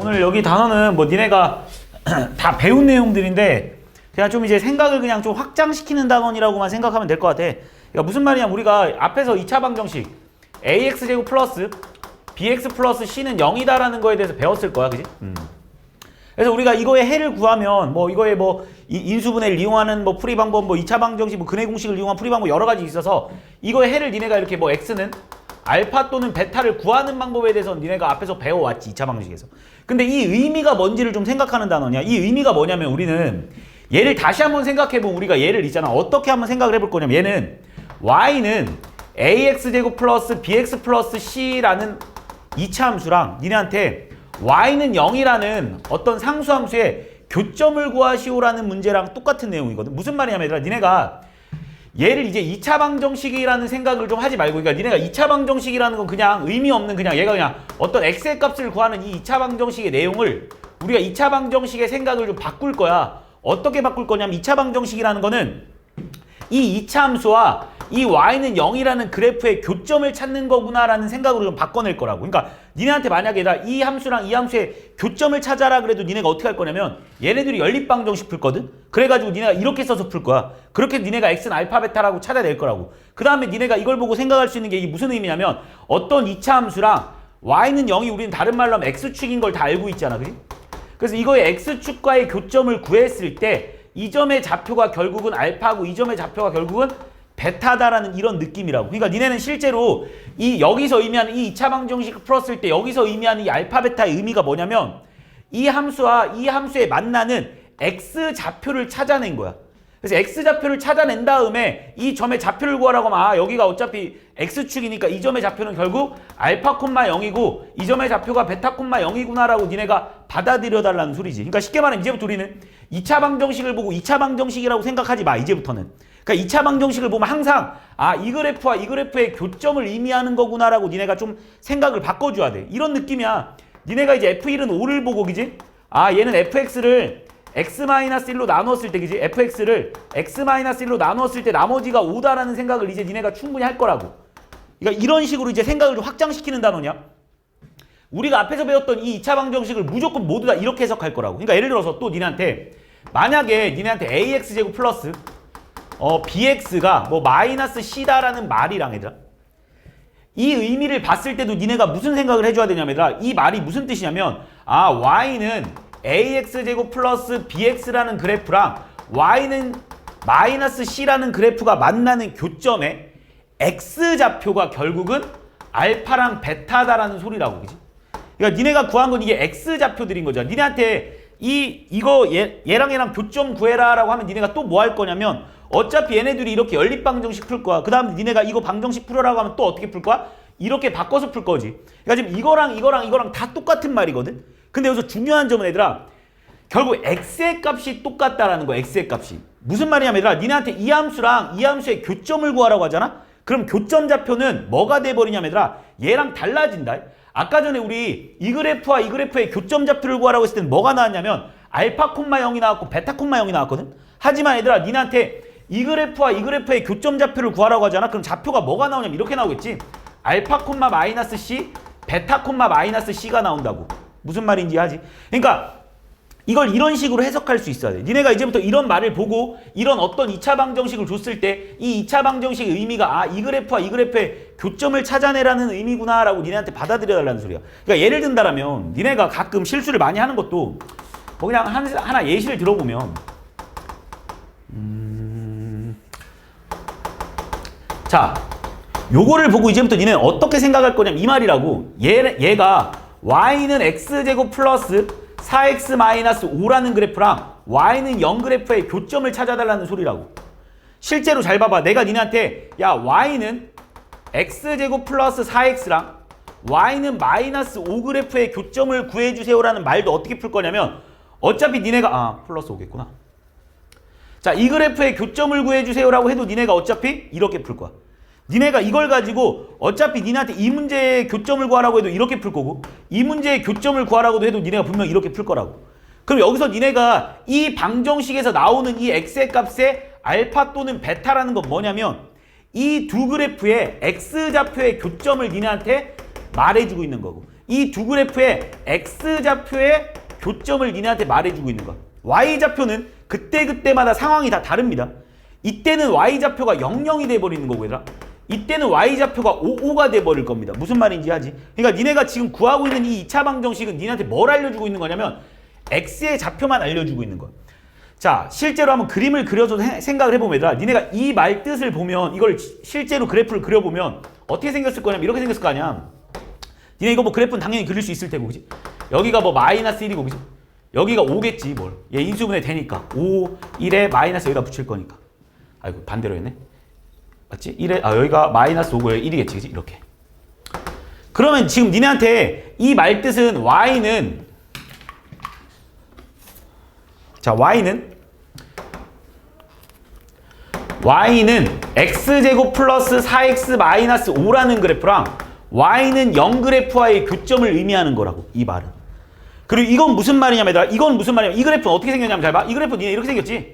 오늘 여기 단어는 뭐 니네가 다 배운 내용들인데 그냥 좀 이제 생각을 그냥 좀 확장시키는 단원이라고만 생각하면 될 것 같아. 그러니까 무슨 말이냐, 우리가 앞에서 2차 방정식 ax제곱 플러스 bx 플러스 c는 0이다라는 거에 대해서 배웠을 거야, 그지? 그래서 우리가 이거의 해를 구하면 뭐 이거의 뭐 인수분해를 이용하는 뭐 풀이 방법, 뭐 2차 방정식, 뭐 근해 공식을 이용한 풀이 방법 여러 가지 있어서 이거의 해를 니네가 이렇게 뭐 x는 알파 또는 베타를 구하는 방법에 대해서 니네가 앞에서 배워왔지, 2차 방정식에서. 근데 이 의미가 뭔지를 좀 생각하는 단어냐. 이 의미가 뭐냐면 우리는 얘를 다시 한번 생각해보면 우리가 얘를 있잖아. 어떻게 한번 생각을 해볼 거냐면 얘는 y는 ax제곱 플러스 bx 플러스 c라는 2차 함수랑 니네한테 y는 0이라는 어떤 상수함수의 교점을 구하시오라는 문제랑 똑같은 내용이거든. 무슨 말이냐면 얘들아, 니네가 얘를 이제 2차 방정식이라는 생각을 좀 하지 말고, 그러니까 니네가 2차 방정식이라는 건 그냥 의미 없는 그냥 얘가 그냥 어떤 x의 값을 구하는 이 2차 방정식의 내용을 우리가 2차 방정식의 생각을 좀 바꿀 거야. 어떻게 바꿀 거냐면 2차 방정식이라는 거는 이 2차 함수와 이 y는 0이라는 그래프의 교점을 찾는 거구나라는 생각으로 좀 바꿔낼 거라고. 그러니까 니네한테 만약에 이 함수랑 이 함수의 교점을 찾아라 그래도 니네가 어떻게 할 거냐면 얘네들이 연립방정식 풀거든? 그래가지고 니네가 이렇게 써서 풀 거야. 그렇게 니네가 x는 알파 베타라고 찾아낼 거라고. 그 다음에 니네가 이걸 보고 생각할 수 있는 게 이게 무슨 의미냐면 어떤 2차 함수랑 y는 0이 우리는 다른 말로 하면 x축인 걸 다 알고 있잖아, 그지? 그래서 이거의 x축과의 교점을 구했을 때 이 점의 좌표가 결국은 알파고 이 점의 좌표가 결국은 베타다라는 이런 느낌이라고. 그러니까 니네는 실제로 이 여기서 의미하는 이 2차 방정식을 풀었을 때 여기서 의미하는 이 알파 베타의 의미가 뭐냐면 이 함수와 이 함수에 만나는 x 좌표를 찾아낸 거야. 그래서 x 좌표를 찾아낸 다음에 이 점의 좌표를 구하라고 하면 여기가 어차피 x축이니까 이 점의 좌표는 결국 알파 콤마 0이고 이 점의 좌표가 베타 콤마 0이구나라고 니네가 받아들여 달라는 소리지. 그러니까 쉽게 말하면 이제부터 우리는 2차 방정식을 보고 2차 방정식이라고 생각하지 마, 이제부터는. 그러니까 2차 방정식을 보면 항상 이 그래프와 이 그래프의 교점을 의미하는 거구나라고 니네가 좀 생각을 바꿔줘야 돼. 이런 느낌이야. 니네가 이제 F1은 5를 보고, 그지? 얘는 fx를 x-1로 나누었을 때, 그지? fx를 x-1로 나누었을 때 나머지가 5다라는 생각을 이제 니네가 충분히 할 거라고. 그러니까 이런 식으로 이제 생각을 좀 확장시키는 단어냐? 우리가 앞에서 배웠던 이 2차 방정식을 무조건 모두 다 이렇게 해석할 거라고. 그러니까 예를 들어서 또 니네한테 만약에 니네한테 ax제곱 플러스 bx가 뭐 마이너스 c다라는 말이랑 얘들아, 이 의미를 봤을 때도 니네가 무슨 생각을 해줘야 되냐면 얘들아, 이 말이 무슨 뜻이냐면 y는 ax제곱 플러스 bx라는 그래프랑 y는 마이너스 c라는 그래프가 만나는 교점에 x좌표가 결국은 알파랑 베타다라는 소리라고, 그지? 그러니까 니네가 구한 건 이게 x좌표들인 거죠. 니네한테 얘랑 얘랑 교점 구해라라고 하면 니네가 또 뭐 할 거냐면 어차피 얘네들이 이렇게 연립방정식 풀 거야. 그 다음에 니네가 이거 방정식 풀어라고 하면 또 어떻게 풀 거야? 이렇게 바꿔서 풀 거지. 그러니까 지금 이거랑 다 똑같은 말이거든. 근데 여기서 중요한 점은 얘들아, 결국 x의 값이 똑같다라는 거야. x의 값이. 무슨 말이냐면 얘들아, 니네한테 이 함수랑 이 함수의 교점을 구하라고 하잖아? 그럼 교점 좌표는 뭐가 돼버리냐면 얘들아, 얘랑 달라진다. 아까 전에 우리 이 그래프와 이 그래프의 교점 좌표를 구하라고 했을 때는 뭐가 나왔냐면 알파 콤마 0이 나왔고 베타 콤마 0이 나왔거든? 하지만 얘들아, 니네한테 이 그래프와 이 그래프의 교점 좌표를 구하라고 하잖아? 그럼 좌표가 뭐가 나오냐면 이렇게 나오겠지? 알파 콤마 마이너스 c, 베타 콤마 마이너스 c가 나온다고. 무슨 말인지 하지? 그러니까 이걸 이런 식으로 해석할 수 있어야 돼. 니네가 이제부터 이런 말을 보고 이런 어떤 2차 방정식을 줬을 때 이 2차 방정식의 의미가 이 그래프와 이 그래프의 교점을 찾아내라는 의미구나 라고 니네한테 받아들여 달라는 소리야. 그러니까 예를 든다라면 니네가 가끔 실수를 많이 하는 것도 뭐 그냥 하나 예시를 들어보면 자, 요거를 보고 이제부터 니네는 어떻게 생각할 거냐면 이 말이라고. 얘가 y는 x제곱 플러스 4x-5라는 그래프랑 y는 0 그래프의 교점을 찾아달라는 소리라고. 실제로 잘 봐봐. 내가 니네한테 y는 x제곱 플러스 4x랑 y는 마이너스 5 그래프의 교점을 구해주세요라는 말도 어떻게 풀 거냐면 어차피 니네가 플러스 5겠구나. 자, 이 그래프의 교점을 구해주세요라고 해도 니네가 어차피 이렇게 풀 거야. 니네가 이걸 가지고 어차피 니네한테 이 문제의 교점을 구하라고 해도 이렇게 풀 거고 이 문제의 교점을 구하라고 해도 니네가 분명 이렇게 풀 거라고. 그럼 여기서 니네가 이 방정식에서 나오는 이 x의 값에 알파 또는 베타라는 건 뭐냐면 이 두 그래프의 x좌표의 교점을 니네한테 말해주고 있는 거고 이 두 그래프의 X좌표의 교점을 니네한테 말해주고 있는 거야. Y좌표는 그때그때마다 상황이 다 다릅니다. 이때는 Y좌표가 00이 돼버리는 거고 얘들아. 이때는 Y좌표가 55가 돼버릴 겁니다. 무슨 말인지 하지? 그러니까 니네가 지금 구하고 있는 이 2차 방정식은 니네한테 뭘 알려주고 있는 거냐면 X의 좌표만 알려주고 있는 거야. 자, 실제로 한번 그림을 그려서 생각을 해보면 얘들아, 니네가 이 말 뜻을 보면 이걸 실제로 그래프를 그려보면 어떻게 생겼을 거냐면 이렇게 생겼을 거 아니야. 니네 이거 뭐 그래프는 당연히 그릴 수 있을 테고, 그지? 여기가 뭐 마이너스 1이고, 그지? 여기가 5겠지, 뭘. 얘 인수분해 되니까. 5, 1에 마이너스 여기다 붙일 거니까. 아이고, 반대로 했네. 맞지? 1에, 여기가 마이너스 5고 여기 1이겠지, 그지? 이렇게. 그러면 지금 니네한테 이 말 뜻은 Y는, 자, Y는 X제곱 플러스 4X 마이너스 5라는 그래프랑 Y는 0 그래프와의 교점을 의미하는 거라고, 이 말은. 그리고 이건 무슨 말이냐면, 얘들아, 이건 무슨 말이냐면, 이 그래프는 어떻게 생겼냐면, 잘 봐. 이 그래프 니네 이렇게 생겼지?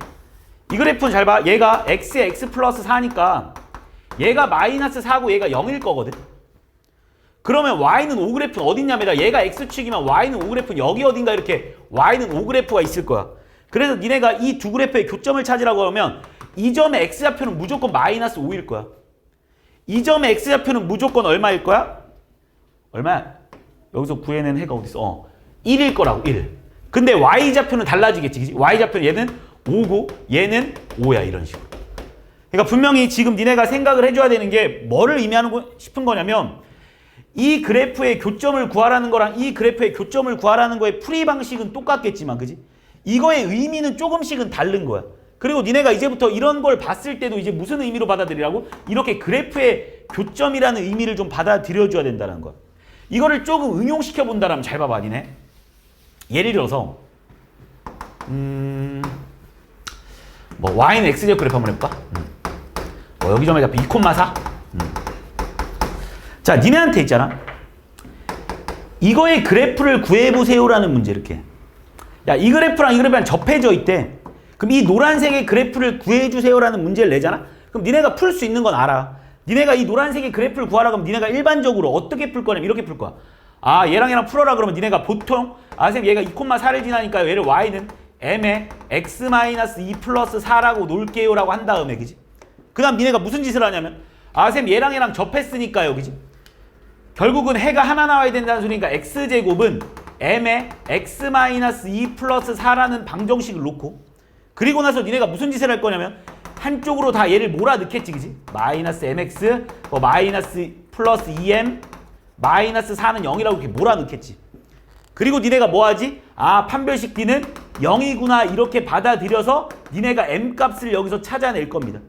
이 그래프는 잘 봐. 얘가 X에 X 플러스 4니까 얘가 마이너스 4고 얘가 0일 거거든. 그러면 Y는 5 그래프는 어딨냐면, 얘가 X축이면 Y는 5 그래프는 여기 어딘가 이렇게 Y는 5 그래프가 있을 거야. 그래서 니네가 이 두 그래프의 교점을 찾으라고 하면 이 점의 X좌표는 무조건 마이너스 5일 거야. 이 점의 X좌표는 무조건 얼마일 거야? 얼마야? 여기서 구해낸 해가 어딨어? 1일 거라고, 1. 근데 Y좌표는 달라지겠지, 그치? Y좌표는 얘는 5고 얘는 5야, 이런 식으로. 그러니까 분명히 지금 니네가 생각을 해줘야 되는 게 뭐를 의미하는 싶은 거냐면 이 그래프의 교점을 구하라는 거랑 이 그래프의 교점을 구하라는 거의 풀이 방식은 똑같겠지만, 그치? 이거의 의미는 조금씩은 다른 거야. 그리고 니네가 이제부터 이런 걸 봤을 때도 이제 무슨 의미로 받아들이라고? 이렇게 그래프의 교점이라는 의미를 좀 받아들여줘야 된다는 거야. 이거를 조금 응용시켜 본다라면 잘 봐봐, 니네. 예를 들어서 뭐 Y는 X제곱 그래프 한번 해볼까? 여기 점에 잡혀 2,4? 자, 니네한테 있잖아. 이거의 그래프를 구해보세요라는 문제 이렇게. 야, 이 그래프랑 이 그래프랑 접해져 있대. 그럼 이 노란색의 그래프를 구해주세요라는 문제를 내잖아? 그럼 니네가 풀 수 있는 건 알아. 니네가 이 노란색의 그래프를 구하라 그러면 니네가 일반적으로 어떻게 풀 거냐면 이렇게 풀 거야. 아, 얘랑 풀어라 그러면 니네가 보통 선생님 얘가 2,4를 지나니까 얘를 Y는 M에 X-2 플러스 4라고 놓을게요 라고 한 다음에, 그지? 그 다음 니네가 무슨 짓을 하냐면 선생님 얘랑 접했으니까요, 그지? 결국은 해가 하나 나와야 된다는 소리니까 X제곱은 M에 X-2 플러스 4라는 방정식을 놓고 그리고 나서 니네가 무슨 짓을 할 거냐면 한쪽으로 다 얘를 몰아 넣겠지, 그지? 마이너스 mx, 마이너스 플러스 2m, 마이너스 4는 0이라고 이렇게 몰아 넣겠지. 그리고 니네가 뭐 하지? 판별식 B는 0이구나 이렇게 받아들여서 니네가 m 값을 여기서 찾아낼 겁니다.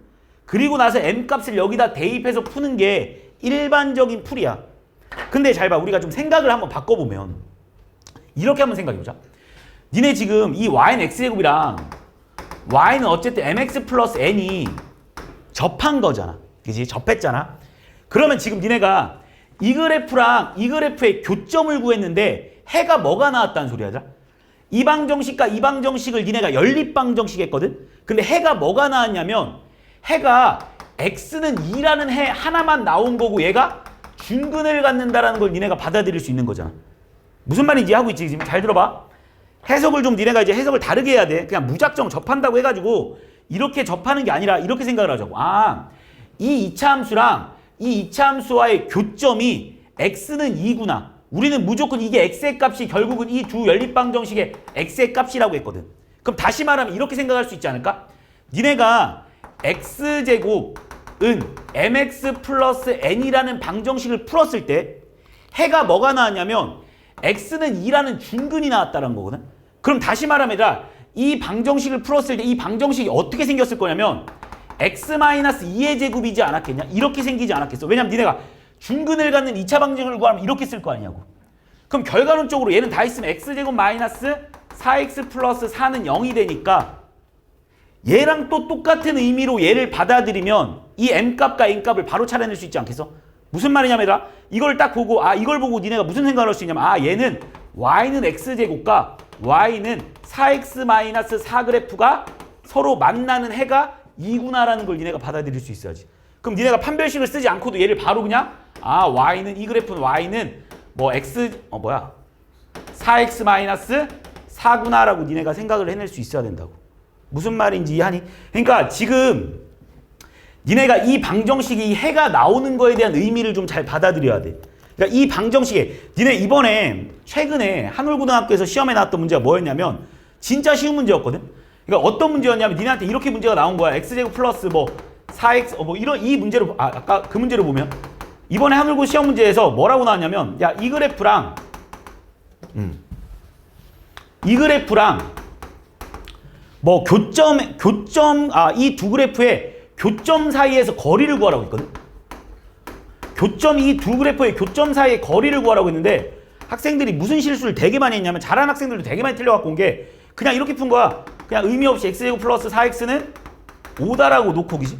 그리고 나서 m 값을 여기다 대입해서 푸는 게 일반적인 풀이야. 근데 잘 봐. 우리가 좀 생각을 한번 바꿔보면 이렇게 한번 생각해보자. 니네 지금 이 y는 x제곱이랑 y는 어쨌든 mx 플러스 n이 접한 거잖아. 그지? 접했잖아. 그러면 지금 니네가 이 그래프랑 이 그래프의 교점을 구했는데 해가 뭐가 나왔다는 소리야? 이 방정식과 이 방정식을 니네가 연립방정식 했거든? 근데 해가 뭐가 나왔냐면 해가 x는 2라는 해 하나만 나온 거고 얘가 중근을 갖는다라는 걸 니네가 받아들일 수 있는 거잖아. 무슨 말인지 하고 있지? 지금 잘 들어봐. 해석을 좀 니네가 이제 해석을 다르게 해야 돼. 그냥 무작정 접한다고 해가지고 이렇게 접하는 게 아니라 이렇게 생각을 하자고. 이 2차 함수랑 이 2차 함수와의 교점이 x는 2구나. 우리는 무조건 이게 x의 값이 결국은 이 두 연립방정식의 x의 값이라고 했거든. 그럼 다시 말하면 이렇게 생각할 수 있지 않을까? 니네가 x제곱은 mx 플러스 n이라는 방정식을 풀었을 때 해가 뭐가 나왔냐면 x는 2라는 중근이 나왔다는 거거든. 그럼 다시 말하면 얘들아, 이 방정식을 풀었을 때 이 방정식이 어떻게 생겼을 거냐면 x-2의 제곱이지 않았겠냐? 이렇게 생기지 않았겠어. 왜냐면 니네가 중근을 갖는 2차 방정식을 구하면 이렇게 쓸 거 아니냐고. 그럼 결과론적으로 얘는 다 있으면 x제곱 마이너스 4x 플러스 4는 0이 되니까 얘랑 또 똑같은 의미로 얘를 받아들이면 이 m값과 n값을 바로 찾아낼 수 있지 않겠어? 무슨 말이냐면 얘들아, 이걸 딱 보고 이걸 보고 니네가 무슨 생각을 할 수 있냐면 얘는 y는 x제곱과 y는 4x-4 그래프가 서로 만나는 해가 2구나라는 걸 니네가 받아들일 수 있어야지. 그럼 니네가 판별식을 쓰지 않고도 얘를 바로 그냥 y는 이 그래프는 y는 뭐 x 4x 마이너스 4구나라고 니네가 생각을 해낼 수 있어야 된다고. 무슨 말인지 이해하니? 그러니까 지금 니네가 이 방정식이 이 해가 나오는 거에 대한 의미를 좀 잘 받아들여야 돼. 그러니까 이 방정식에 니네 이번에 최근에 한울고등학교에서 시험에 나왔던 문제가 뭐였냐면 진짜 쉬운 문제였거든. 그러니까 어떤 문제였냐면 니네한테 이렇게 문제가 나온 거야. x제곱 플러스 뭐 4x 뭐 이런 이 문제를 아까 그 문제를 보면 이번에 한울고 시험 문제에서 뭐라고 나왔냐면 야 이 그래프랑 뭐 이 두 그래프의 교점 사이에서 거리를 구하라고 했거든. 이 두 그래프의 교점 사이의 거리를 구하라고 했는데 학생들이 무슨 실수를 되게 많이 했냐면 잘하는 학생들도 되게 많이 틀려갖고 온 게 그냥 이렇게 푼 거야. 그냥 의미 없이 x제곱 플러스 4x는 5다라고 놓고 그지?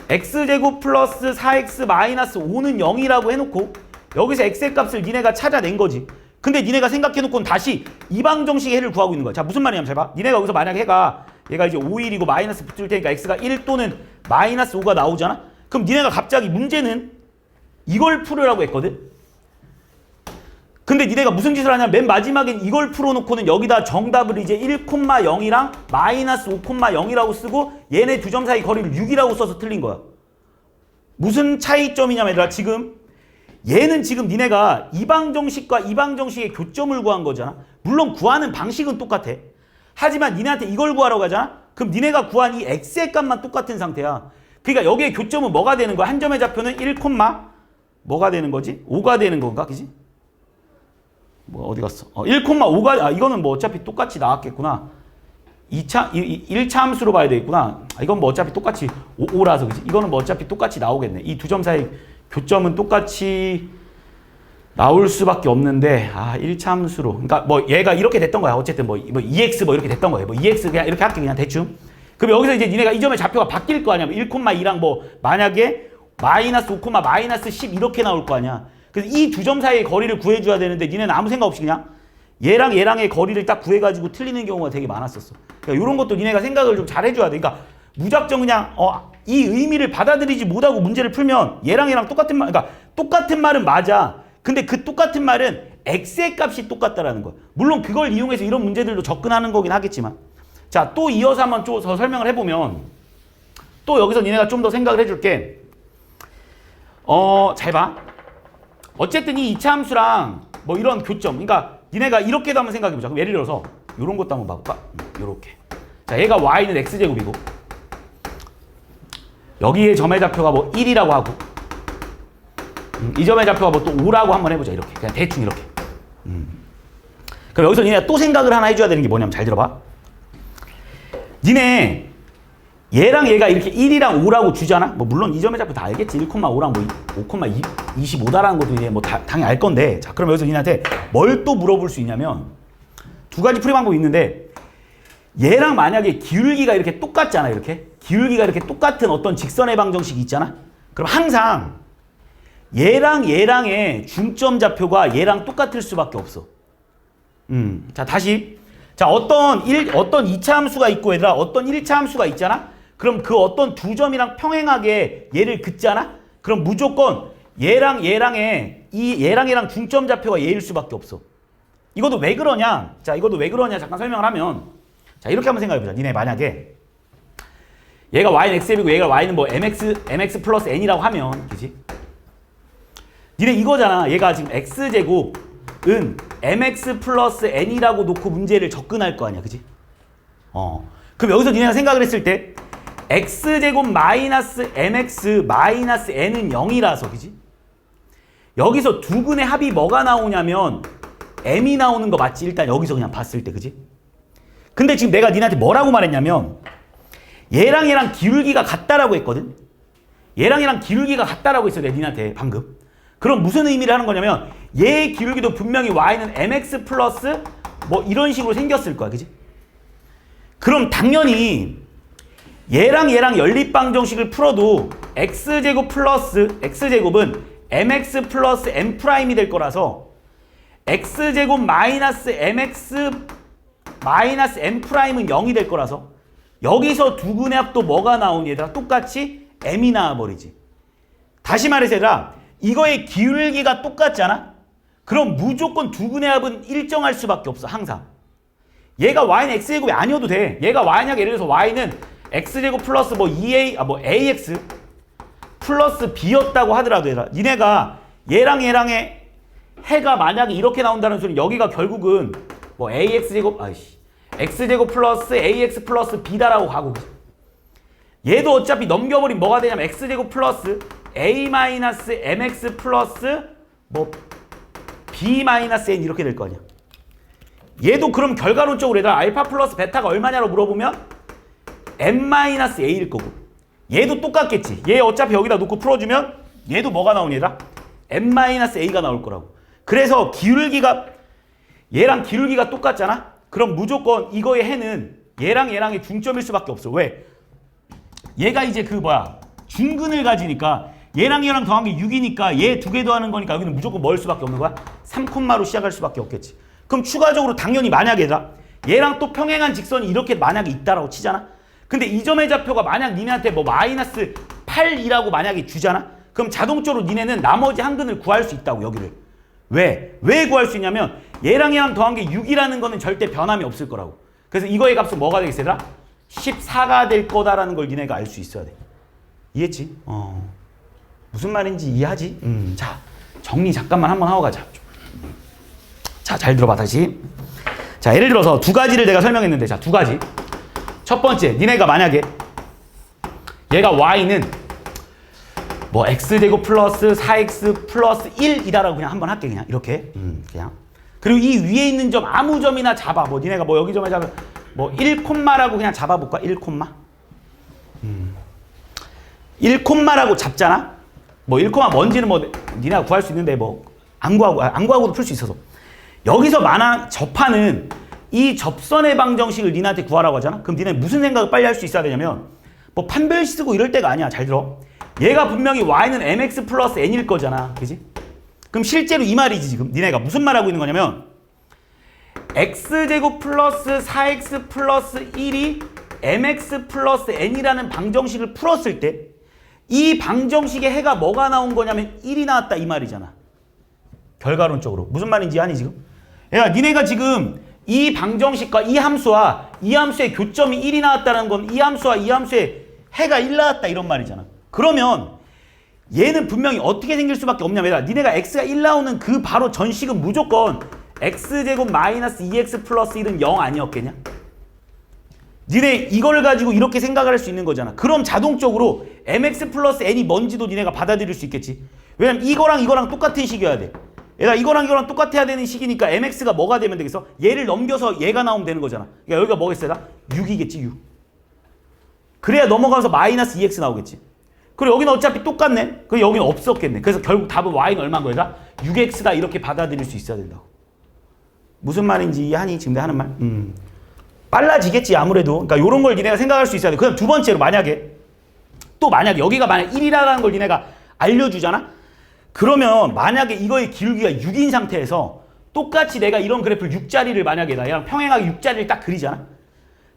x제곱 플러스 4x 마이너스 5는 0이라고 해놓고 여기서 x의 값을 니네가 찾아낸 거지. 근데 니네가 생각해놓고는 다시 이 방정식의 해를 구하고 있는 거야. 자 무슨 말이냐면 잘 봐. 니네가 여기서 만약에 얘가 이제 5일이고 마이너스 붙을 테니까 x가 1 또는 마이너스 5가 나오잖아? 그럼 니네가 갑자기 문제는 이걸 풀으라고 했거든? 근데 니네가 무슨 짓을 하냐면 맨 마지막엔 이걸 풀어놓고는 여기다 정답을 이제 1,0이랑 마이너스 5,0이라고 쓰고 얘네 두 점 사이 거리를 6이라고 써서 틀린 거야. 무슨 차이점이냐면 얘들아 지금 얘는 지금 니네가 이 방정식과 이 방정식의 교점을 구한 거잖아. 물론 구하는 방식은 똑같아. 하지만 니네한테 이걸 구하라고 하잖아. 그럼 니네가 구한 이 x의 값만 똑같은 상태야. 그러니까 여기의 교점은 뭐가 되는 거야? 한 점의 좌표는 1, 뭐가 되는 거지? 5가 되는 건가? 그지? 뭐 어디 갔어? 1,5가 이거는 뭐 어차피 똑같이 나왔겠구나. 1차 함수로 봐야 되겠구나. 이건 뭐 어차피 똑같이 5라서 그지? 이거는 뭐 어차피 똑같이 나오겠네. 이 두 점 사이 교점은 똑같이 나올 수밖에 없는데 1차 함수로 그러니까 뭐 얘가 이렇게 됐던 거야. 어쨌든 뭐 2x 뭐 이렇게 됐던 거예요. 뭐 2x 그냥 이렇게 할게 그냥 대충. 그럼 여기서 이제 니네가 이 점의 좌표가 바뀔 거 아니야. 1,2랑 뭐 만약에 마이너스 5, 마이너스 10 이렇게 나올 거 아니야. 그래서 이 두 점 사이의 거리를 구해줘야 되는데 니네는 아무 생각 없이 그냥 얘랑의 거리를 딱 구해가지고 틀리는 경우가 되게 많았었어. 그러니까 이런 것도 니네가 생각을 좀 잘 해줘야 돼. 그러니까 무작정 그냥 이 의미를 받아들이지 못하고 문제를 풀면 얘랑 똑같은 말, 그러니까 똑같은 말은 맞아. 근데 그 똑같은 말은 x의 값이 똑같다라는 거야. 물론 그걸 이용해서 이런 문제들도 접근하는 거긴 하겠지만. 자, 또 이어서 한번 좀 더 설명을 해보면 또 여기서 니네가 좀 더 생각을 해줄게. 잘 봐. 어쨌든 이 2차 함수랑 뭐 이런 교점, 그러니까 니네가 이렇게도 한번 생각해보자. 그럼 예를 들어서 이런 것도 한번 봐볼까? 요렇게. 자, 얘가 y는 x제곱이고 여기에 점의 좌표가 뭐 1이라고 하고 이 점의 좌표가 뭐 또 5라고 한번 해보자. 이렇게 그냥 대충 이렇게. 그럼 여기서 니네가 또 생각을 하나 해줘야 되는 게 뭐냐면 잘 들어봐. 니네 얘랑 얘가 이렇게 1이랑 5라고 주잖아. 뭐 물론 이 점의 좌표 다 알겠지. 1,5랑 뭐 5,25다라는 것도 이제 뭐 당연히 알 건데. 자, 그럼 여기서 니네한테 뭘 또 물어볼 수 있냐면 두 가지 풀이 방법이 있는데 얘랑 만약에 기울기가 이렇게 똑같잖아. 이렇게 기울기가 이렇게 똑같은 어떤 직선의 방정식이 있잖아. 그럼 항상 얘랑의 중점 좌표가 얘랑 똑같을 수밖에 없어. 자, 다시. 자, 어떤 2차 함수가 있고 얘들아 어떤 1차 함수가 있잖아. 그럼 그 어떤 두 점이랑 평행하게 얘를 긋잖아. 그럼 무조건 얘랑 중점 좌표가 얘일 수밖에 없어. 이것도 왜 그러냐? 자, 이것도 왜 그러냐? 잠깐 설명을 하면 자, 이렇게 한번 생각해 보자. 니네 만약에 얘가 y는 x제곱이고 얘가 y는 뭐 mx 플러스 n이라고 하면 그지? 니네 이거잖아. 얘가 지금 x제곱은 mx 플러스 n이라고 놓고 문제를 접근할 거 아니야. 그지? 그럼 여기서 니네가 생각을 했을 때 x제곱 마이너스 mx 마이너스 n은 0이라서 그지? 여기서 두 근의 합이 뭐가 나오냐면 m이 나오는 거 맞지? 일단 여기서 그냥 봤을 때 그지? 근데 지금 내가 니네한테 뭐라고 말했냐면 얘랑 기울기가 같다라고 했거든? 얘랑 기울기가 같다라고 했어 내가 니네한테 방금. 그럼 무슨 의미를 하는 거냐면 얘의 기울기도 분명히 y는 mx 플러스 뭐 이런 식으로 생겼을 거야. 그지? 그럼 당연히 얘랑 연립방정식을 풀어도 x제곱은 mx 플러스 n 프라임이 될 거라서 x제곱 마이너스 mx 마이너스 n 프라임은 0이 될 거라서 여기서 두 근의 합도 뭐가 나오니 얘들아? 똑같이 m이 나와버리지. 다시 말해서 얘들아 이거의 기울기가 똑같잖아? 그럼 무조건 두 근의 합은 일정할 수밖에 없어. 항상. 얘가 y는 x제곱이 아니어도 돼. 얘가 y냐가 예를 들어서 y는 x제곱 플러스 뭐 ax 플러스 b였다고 하더라도 얘들아, 니네가 얘랑의 해가 만약에 이렇게 나온다는 소리는 여기가 결국은 뭐 ax제곱 x제곱 플러스 ax 플러스 b다라고 가고, 얘도 어차피 넘겨버리면 뭐가 되냐면 x제곱 플러스 a 마이너스 mx 플러스 뭐 b 마이너스 n 이렇게 될 거 아니야. 얘도 그럼 결과론적으로 얘들아 알파 플러스 베타가 얼마냐로 물어보면 m 마이너스 a일 거고, 얘도 똑같겠지. 얘 어차피 여기다 놓고 풀어주면 얘도 뭐가 나오니 얘들아? m 마이너스 a가 나올 거라고. 그래서 기울기가 얘랑 기울기가 똑같잖아? 그럼 무조건 이거의 해는 얘랑의 중점일 수밖에 없어. 왜? 얘가 이제 그 중근을 가지니까 얘랑 더한 게 6이니까 얘 두 개 더하는 거니까 여기는 무조건 뭐일 수밖에 없는 거야? 3콤마로 시작할 수밖에 없겠지. 그럼 추가적으로 당연히 만약에 얘랑 또 평행한 직선이 이렇게 만약에 있다라고 치잖아? 근데 이 점의 좌표가 만약 니네한테 뭐 마이너스 8이라고 만약에 주잖아? 그럼 자동적으로 니네는 나머지 한 근을 구할 수 있다고, 여기를. 왜 구할 수 있냐면 얘랑 더한 게 6이라는 거는 절대 변함이 없을 거라고. 그래서 이거의 값은 뭐가 되겠어 얘들아? 14가 될 거다라는 걸 니네가 알 수 있어야 돼. 이해했지? 무슨 말인지 이해하지? 자, 정리 잠깐만 한번 하고 가자. 자, 잘 들어봐 다시. 자, 예를 들어서 두 가지를 내가 설명했는데, 자, 두 가지. 첫 번째, 니네가 만약에 얘가 y는 뭐 x제곱 플러스 4x 플러스 1이다라고 그냥 한번 할게. 그냥 이렇게 그냥. 그리고 이 위에 있는 점 아무 점이나 잡아. 뭐 니네가 뭐 여기 점에 잡으면 뭐 1콤마라고 그냥 잡아볼까? 1콤마. 1콤마라고 잡잖아. 뭐 1콤마 뭔지는 뭐 니네가 구할 수 있는데 뭐 안 구하고도 풀 수 있어서. 여기서 접하는 이 접선의 방정식을 니네한테 구하라고 하잖아. 그럼 니네 무슨 생각을 빨리 할 수 있어야 되냐면 뭐 판별 쓰고 이럴 때가 아니야. 잘 들어. 얘가 분명히 y는 mx 플러스 n일 거잖아. 그지? 그럼 실제로 이 말이지. 지금 니네가 무슨 말 하고 있는 거냐면 x제곱 플러스 4x 플러스 1이 mx 플러스 n이라는 방정식을 풀었을 때 이 방정식의 해가 뭐가 나온 거냐면 1이 나왔다 이 말이잖아. 결과론적으로. 무슨 말인지 아니 지금? 야, 니네가 지금 이 방정식과 이 함수와 이 함수의 교점이 1이 나왔다는 건 이 함수와 이 함수의 해가 1 나왔다 이런 말이잖아. 그러면 얘는 분명히 어떻게 생길 수밖에 없냐면 니네가 x가 1 나오는 그 바로 전식은 무조건 x제곱 마이너스 2x 플러스 1은 0 아니었겠냐? 니네 이걸 가지고 이렇게 생각을 할 수 있는 거잖아. 그럼 자동적으로 mx 플러스 n이 뭔지도 니네가 받아들일 수 있겠지. 왜냐면 이거랑 똑같은 식이어야 돼. 얘가 이거랑 똑같아야 되는 식이니까 mx가 뭐가 되면 되겠어? 얘를 넘겨서 얘가 나오면 되는 거잖아. 그러니까 여기가 뭐겠어? 6이겠지 6. 그래야 넘어가면서 마이너스 2x 나오겠지. 그리고 여기는 어차피 똑같네. 그리고 여기는 없었겠네. 그래서 결국 답은 y는 얼마인 거야? 6x다 이렇게 받아들일 수 있어야 된다고. 무슨 말인지 이해하니? 지금 내가 하는 말? 빨라지겠지 아무래도. 그러니까 이런 걸 니네가 생각할 수 있어야 돼. 그럼 두 번째로 만약에 여기가 만약 1이라는 걸 니네가 알려주잖아? 그러면 만약에 이거의 기울기가 6인 상태에서 똑같이 내가 이런 그래프를 6자리를 만약에 얘랑 평행하게 6자리를 딱 그리잖아?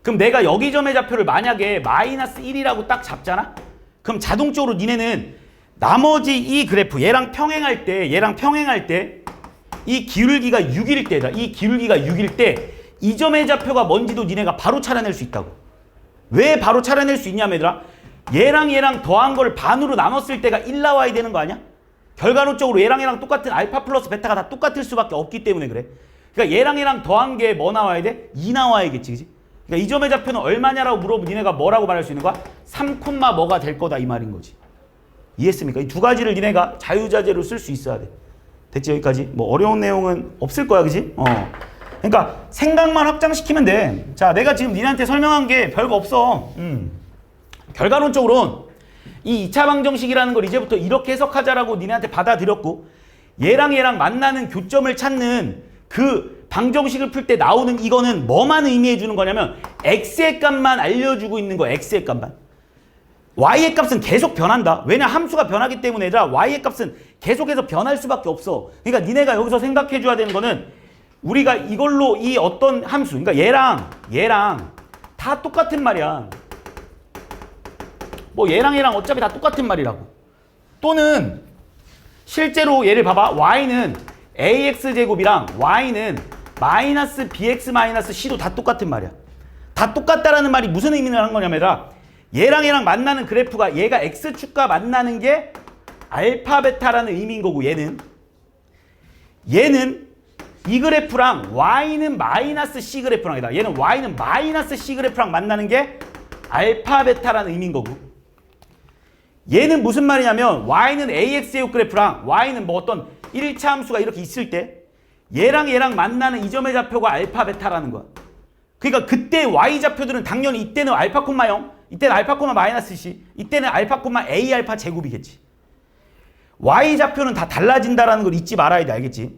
그럼 내가 여기 점의 좌표를 만약에 마이너스 1이라고 딱 잡잖아? 그럼 자동적으로 니네는 나머지 이 그래프 얘랑 평행할 때 이 기울기가 6일 때다. 이 기울기가 6일 때 이 점의 좌표가 뭔지도 니네가 바로 찾아낼 수 있다고. 왜 바로 찾아낼 수 있냐면 얘들아, 얘랑 더한 걸 반으로 나눴을 때가 1 나와야 되는 거 아니야? 결과론적으로 얘랑 똑같은 알파 플러스 베타가 다 똑같을 수밖에 없기 때문에 그래. 그러니까 얘랑 더한 게 뭐 나와야 돼? 2 나와야겠지, 그지? 그러니까 이 점의 좌표는 얼마냐라고 물어보면 니네가 뭐라고 말할 수 있는 거야? 3, 뭐가 될 거다 이 말인 거지. 이해했습니까? 이 두 가지를 니네가 자유자재로 쓸 수 있어야 돼. 됐지 여기까지? 뭐 어려운 내용은 없을 거야, 그지? 그러니까 생각만 확장시키면 돼. 자, 내가 지금 니네한테 설명한 게 별거 없어. 결과론적으로는 이 2차 방정식이라는 걸 이제부터 이렇게 해석하자라고 니네한테 받아들였고, 얘랑 만나는 교점을 찾는 그 방정식을 풀 때 나오는 이거는 뭐만 의미해 주는 거냐면 x의 값만 알려주고 있는 거야. x의 값만. y의 값은 계속 변한다. 왜냐 함수가 변하기 때문에 얘들아 y의 값은 계속해서 변할 수밖에 없어. 그러니까 니네가 여기서 생각해 줘야 되는 거는 우리가 이걸로 이 어떤 함수, 그러니까 얘랑 다 똑같은 말이야. 뭐 얘랑 어차피 다 똑같은 말이라고. 또는 실제로 얘를 봐봐. y는 AX제곱이랑 Y는 마이너스 BX 마이너스 C도 다 똑같은 말이야. 다 똑같다라는 말이 무슨 의미를 하는 거냐면 얘랑 만나는 그래프가 얘가 X축과 만나는 게 알파 베타라는 의미인 거고 얘는 이 그래프랑 Y는 마이너스 C 그래프랑 얘는 Y는 마이너스 C 그래프랑 만나는 게 알파 베타라는 의미인 거고 얘는 무슨 말이냐면 Y는 AX제곱 그래프랑 Y는 뭐 어떤 1차 함수가 이렇게 있을 때 얘랑 만나는 이 점의 좌표가 알파 베타라는 거야. 그러니까 그때 Y 좌표들은 당연히 이때는 알파 콤마 0, 이때는 알파 콤마 마이너스 C, 이때는 알파 콤마 A 알파 제곱이겠지. Y 좌표는 다 달라진다라는 걸 잊지 말아야 돼. 알겠지?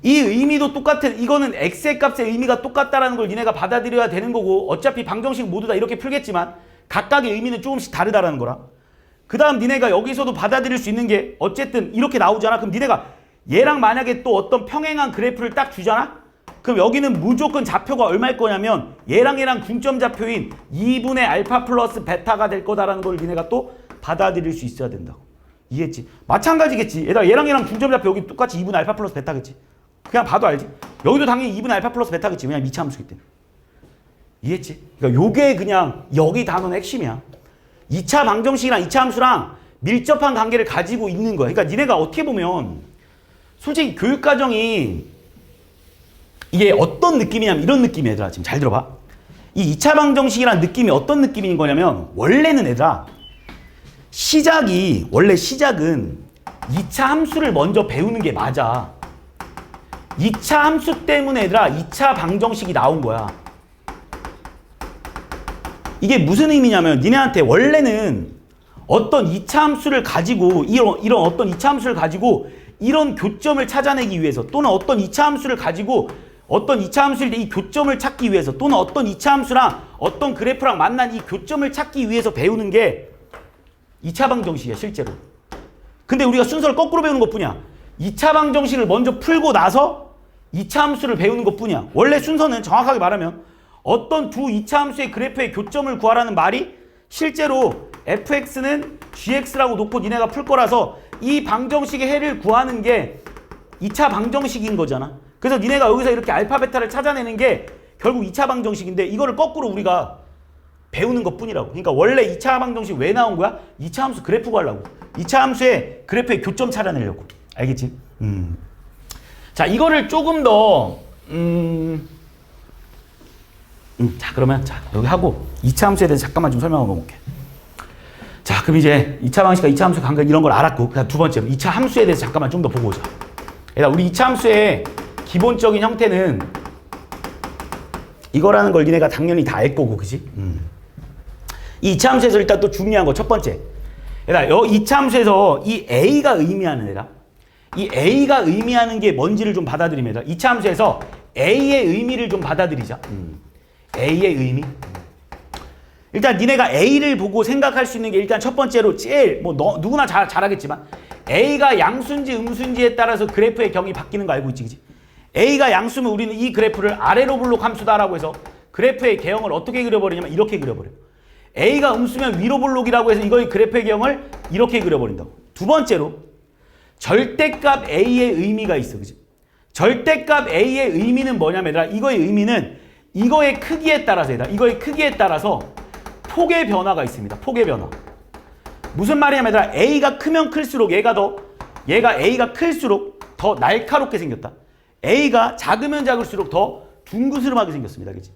이 의미도 똑같은 이거는 X의 값의 의미가 똑같다라는 걸 니네가 받아들여야 되는 거고 어차피 방정식 모두 다 이렇게 풀겠지만 각각의 의미는 조금씩 다르다라는 거라. 그 다음 니네가 여기서도 받아들일 수 있는 게 어쨌든 이렇게 나오잖아. 그럼 니네가 얘랑 만약에 또 어떤 평행한 그래프를 딱 주잖아? 그럼 여기는 무조건 좌표가 얼마일 거냐면 얘랑 중점 좌표인 2분의 알파 플러스 베타가 될 거다라는 걸 니네가 또 받아들일 수 있어야 된다고. 이해했지? 마찬가지겠지. 얘랑 중점 좌표 여기 똑같이 2분의 알파 플러스 베타겠지. 그냥 봐도 알지? 여기도 당연히 2분의 알파 플러스 베타겠지. 왜냐면 2차 함수기 때문에. 이해했지? 그러니까 요게 그냥 여기 단어는 핵심이야. 2차 방정식이랑 2차 함수랑 밀접한 관계를 가지고 있는 거야. 그러니까 니네가 어떻게 보면 솔직히 교육과정이 이게 어떤 느낌이냐면 이런 느낌이야. 얘들아 지금 잘 들어봐. 이 2차 방정식이란 느낌이 어떤 느낌인 거냐면 원래는 얘들아 원래 시작은 2차 함수를 먼저 배우는 게 맞아. 2차 함수 때문에 얘들아 2차 방정식이 나온 거야. 이게 무슨 의미냐면 니네한테 원래는 어떤 2차 함수를 가지고 이런 어떤 2차 함수를 가지고 이런 교점을 찾아내기 위해서 또는 어떤 2차 함수를 가지고 어떤 2차 함수일 때 이 교점을 찾기 위해서 또는 어떤 2차 함수랑 어떤 그래프랑 만난 이 교점을 찾기 위해서 배우는 게 2차 방정식이야 실제로. 근데 우리가 순서를 거꾸로 배우는 것뿐이야. 2차 방정식을 먼저 풀고 나서 2차 함수를 배우는 것뿐이야. 원래 순서는 정확하게 말하면 어떤 두 2차 함수의 그래프의 교점을 구하라는 말이 실제로 fx는 gx라고 놓고 니네가 풀 거라서 이 방정식의 해를 구하는 게 2차 방정식인 거잖아. 그래서 니네가 여기서 이렇게 알파 베타를 찾아내는 게 결국 2차 방정식인데 이거를 거꾸로 우리가 배우는 것뿐이라고. 그러니까 원래 2차 방정식 왜 나온 거야? 2차 함수 그래프 구하려고. 2차 함수의 그래프의 교점 찾아내려고. 알겠지? 자, 이거를 조금 더 자, 그러면 여기 하고 2차 함수에 대해서 잠깐만 좀 설명하고 볼게. 자, 그럼 이제 2차 방식과 2차 함수 관계 이런 걸 알았고 그다음 두 번째로 2차 함수에 대해서 잠깐만 좀 더 보고 오자. 얘들아, 우리 2차 함수의 기본적인 형태는 이거라는 걸 니네가 당연히 다 알 거고, 그지? 이 2차 함수에서 일단 또 중요한 거 첫 번째. 얘들아, 2차 함수에서 이 A가 의미하는 애다. 이 A가 의미하는 게 뭔지를 좀 받아들이면 얘들아, 2차 함수에서 A의 의미를 좀 받아들이자. A의 의미. 일단 니네가 A를 보고 생각할 수 있는 게 일단 첫 번째로 제일 누구나 잘 알겠지만 A가 양수인지 음수인지에 따라서 그래프의 경이 바뀌는 거 알고 있지, 그지? A가 양수면 우리는 이 그래프를 아래로 볼록 함수다라고 해서 그래프의 개형을 어떻게 그려버리냐면 이렇게 그려버려. A가 음수면 위로 볼록이라고 해서 이거의 그래프의 개형을 이렇게 그려버린다고. 두 번째로 절대값 A의 의미가 있어, 그지? 절대값 A의 의미는 뭐냐면 얘들아, 이거의 의미는 이거의 크기에 따라서 이거의 크기에 따라서 폭의 변화가 있습니다. 폭의 변화. 무슨 말이냐면 얘들아, A가 크면 클수록 얘가 A가 클수록 더 날카롭게 생겼다. A가 작으면 작을수록 더 둥그스름하게 생겼습니다. 그치?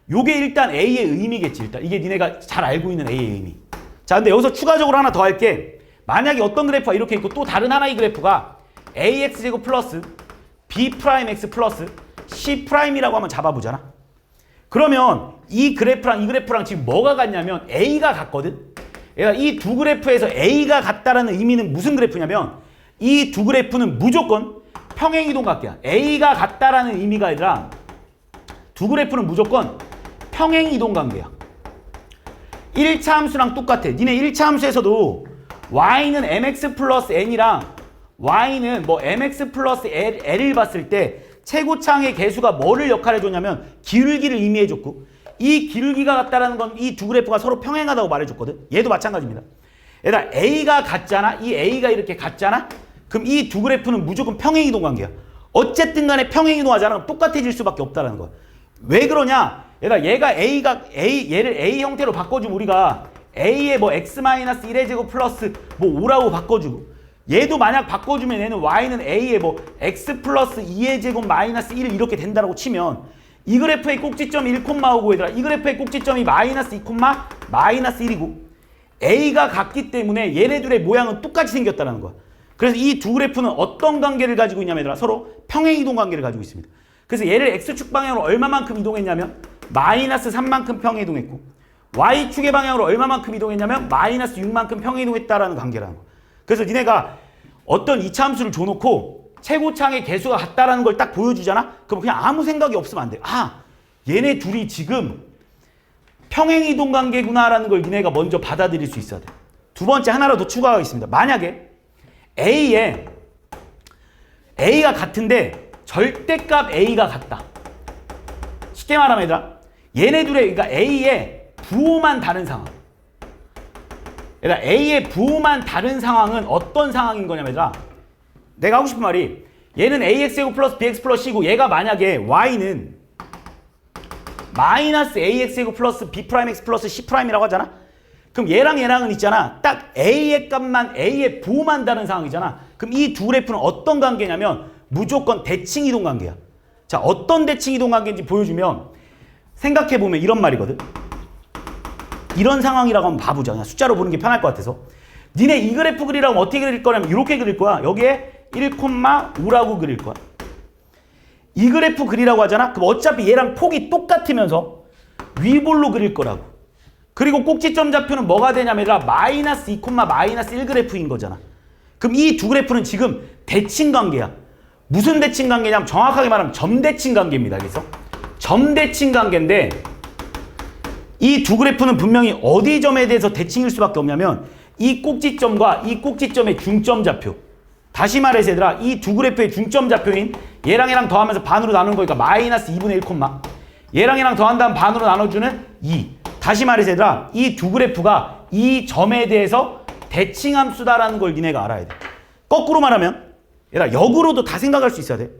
요게 일단 A의 의미겠지. 일단 이게 니네가 잘 알고 있는 A의 의미. 자, 근데 여기서 추가적으로 하나 더 할게. 만약에 어떤 그래프가 이렇게 있고 또 다른 하나의 그래프가 AX제곱 플러스 B'X 플러스 C'이라고 한번 잡아보잖아. 그러면 이 그래프랑 지금 뭐가 같냐면 A가 같거든. 이 두 그래프에서 A가 같다라는 의미는 무슨 그래프냐면 이 두 그래프는 무조건 평행이동관계야. A가 같다라는 의미가 아니라 두 그래프는 무조건 평행이동관계야. 1차 함수랑 똑같아. 니네 1차 함수에서도 y는 mx 플러스 n이랑 y는 뭐 mx 플러스 l을 봤을 때 최고창의 개수가 뭐를 역할을 해줬냐면 기울기를 의미해줬고 이 기울기가 같다라는 건 이 두 그래프가 서로 평행하다고 말해줬거든. 얘도 마찬가지입니다. 얘들아, A가 같잖아. 이 A가 이렇게 같잖아. 그럼 이 두 그래프는 무조건 평행이동 관계야. 어쨌든 간에 평행이동하잖아. 똑같아질 수밖에 없다는 거야. 왜 그러냐? 얘가 얘를 A 형태로 바꿔주면 우리가 A에 뭐 X-1의 제곱 플러스 뭐 5라고 바꿔주고, 얘도 만약 바꿔주면 얘는 Y는 A에 뭐 X 플러스 2의 제곱 마이너스 1 이렇게 된다라고 치면, 이 그래프의 꼭지점이 1,5고 얘들아, 이 그래프의 꼭지점이 마이너스 2, 마이너스 1이고, A가 같기 때문에 얘네들의 모양은 똑같이 생겼다는 거야. 그래서 이 두 그래프는 어떤 관계를 가지고 있냐면 얘들아, 서로 평행이동 관계를 가지고 있습니다. 그래서 얘를 X축 방향으로 얼마만큼 이동했냐면 마이너스 3만큼 평행이동했고, Y축의 방향으로 얼마만큼 이동했냐면 마이너스 6만큼 평행이동했다라는 관계라는 거야. 그래서 니네가 어떤 이차함수를 줘놓고 최고차항의 개수가 같다라는 걸 딱 보여주잖아? 그럼 그냥 아무 생각이 없으면 안 돼. 아, 얘네 둘이 지금 평행이동 관계구나라는 걸 니네가 먼저 받아들일 수 있어야 돼. 두 번째 하나라도 추가하겠습니다. 만약에 A가 같은데 절대값 A가 같다. 쉽게 말하면 얘들아, 얘네 둘의, 그러니까 A의 부호만 다른 상황. 얘들아, A의 부호만 다른 상황은 어떤 상황인 거냐면 얘들아, 내가 하고 싶은 말이, 얘는 AX제곱 플러스 BX 플러스 C고, 얘가 만약에 Y는 마이너스 AX제곱 플러스 B'X 플러스 C'이라고 하잖아? 그럼 얘랑은 있잖아. 딱 A의 값만, A의 부호만 다른 상황이잖아. 그럼 이 두 그래프는 어떤 관계냐면 무조건 대칭이동 관계야. 자, 어떤 대칭이동 관계인지 보여주면, 생각해보면 이런 말이거든. 이런 상황이라고 한번 봐보자. 그냥 숫자로 보는 게 편할 것 같아서. 니네 이 그래프 그리라고 어떻게 그릴 거냐면 이렇게 그릴 거야. 여기에 1,5라고 그릴 거야. 이 그래프 그리라고 하잖아. 그럼 어차피 얘랑 폭이 똑같으면서 위볼로 그릴 거라고. 그리고 꼭지점 좌표는 뭐가 되냐면 마이너스 2, 마이너스 1 그래프인 거잖아. 그럼 이 두 그래프는 지금 대칭 관계야. 무슨 대칭 관계냐면 정확하게 말하면 점대칭 관계입니다. 그래서 점대칭 관계인데, 이 두 그래프는 분명히 어디 점에 대해서 대칭일 수밖에 없냐면 이 꼭지점과 이 꼭지점의 중점 좌표. 다시 말해서 얘들아, 이 두 그래프의 중점 좌표인 얘랑 더하면서 반으로 나누는 거니까 마이너스 2분의 1, 얘랑 더한 다음 반으로 나눠주는 2. 다시 말해서 얘들아, 이 두 그래프가 이 점에 대해서 대칭함수다라는 걸 니네가 알아야 돼. 거꾸로 말하면 얘들아, 역으로도 다 생각할 수 있어야 돼.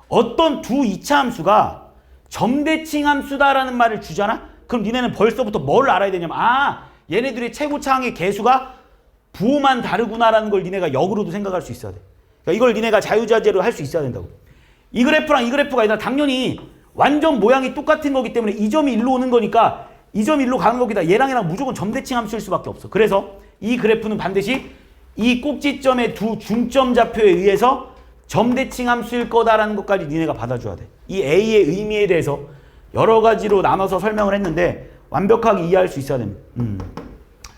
어떤 두 이차함수가 점대칭함수다라는 말을 주잖아? 그럼 니네는 벌써부터 뭘 알아야 되냐면, 아, 얘네들의 최고차항의 개수가 부호만 다르구나라는 걸 니네가 역으로도 생각할 수 있어야 돼. 그러니까 이걸 니네가 자유자재로 할 수 있어야 된다고. 이 그래프랑 이 그래프가 아니라 당연히 완전 모양이 똑같은 거기 때문에 이 점이 일로 오는 거니까 이 점이 일로 가는 거기다 얘랑 무조건 점대칭 함수일 수밖에 없어. 그래서 이 그래프는 반드시 이 꼭지점의 두 중점 좌표에 의해서 점대칭 함수일 거다라는 것까지 니네가 받아줘야 돼. 이 A의 의미에 대해서 여러 가지로 나눠서 설명을 했는데 완벽하게 이해할 수 있어야 됩니다.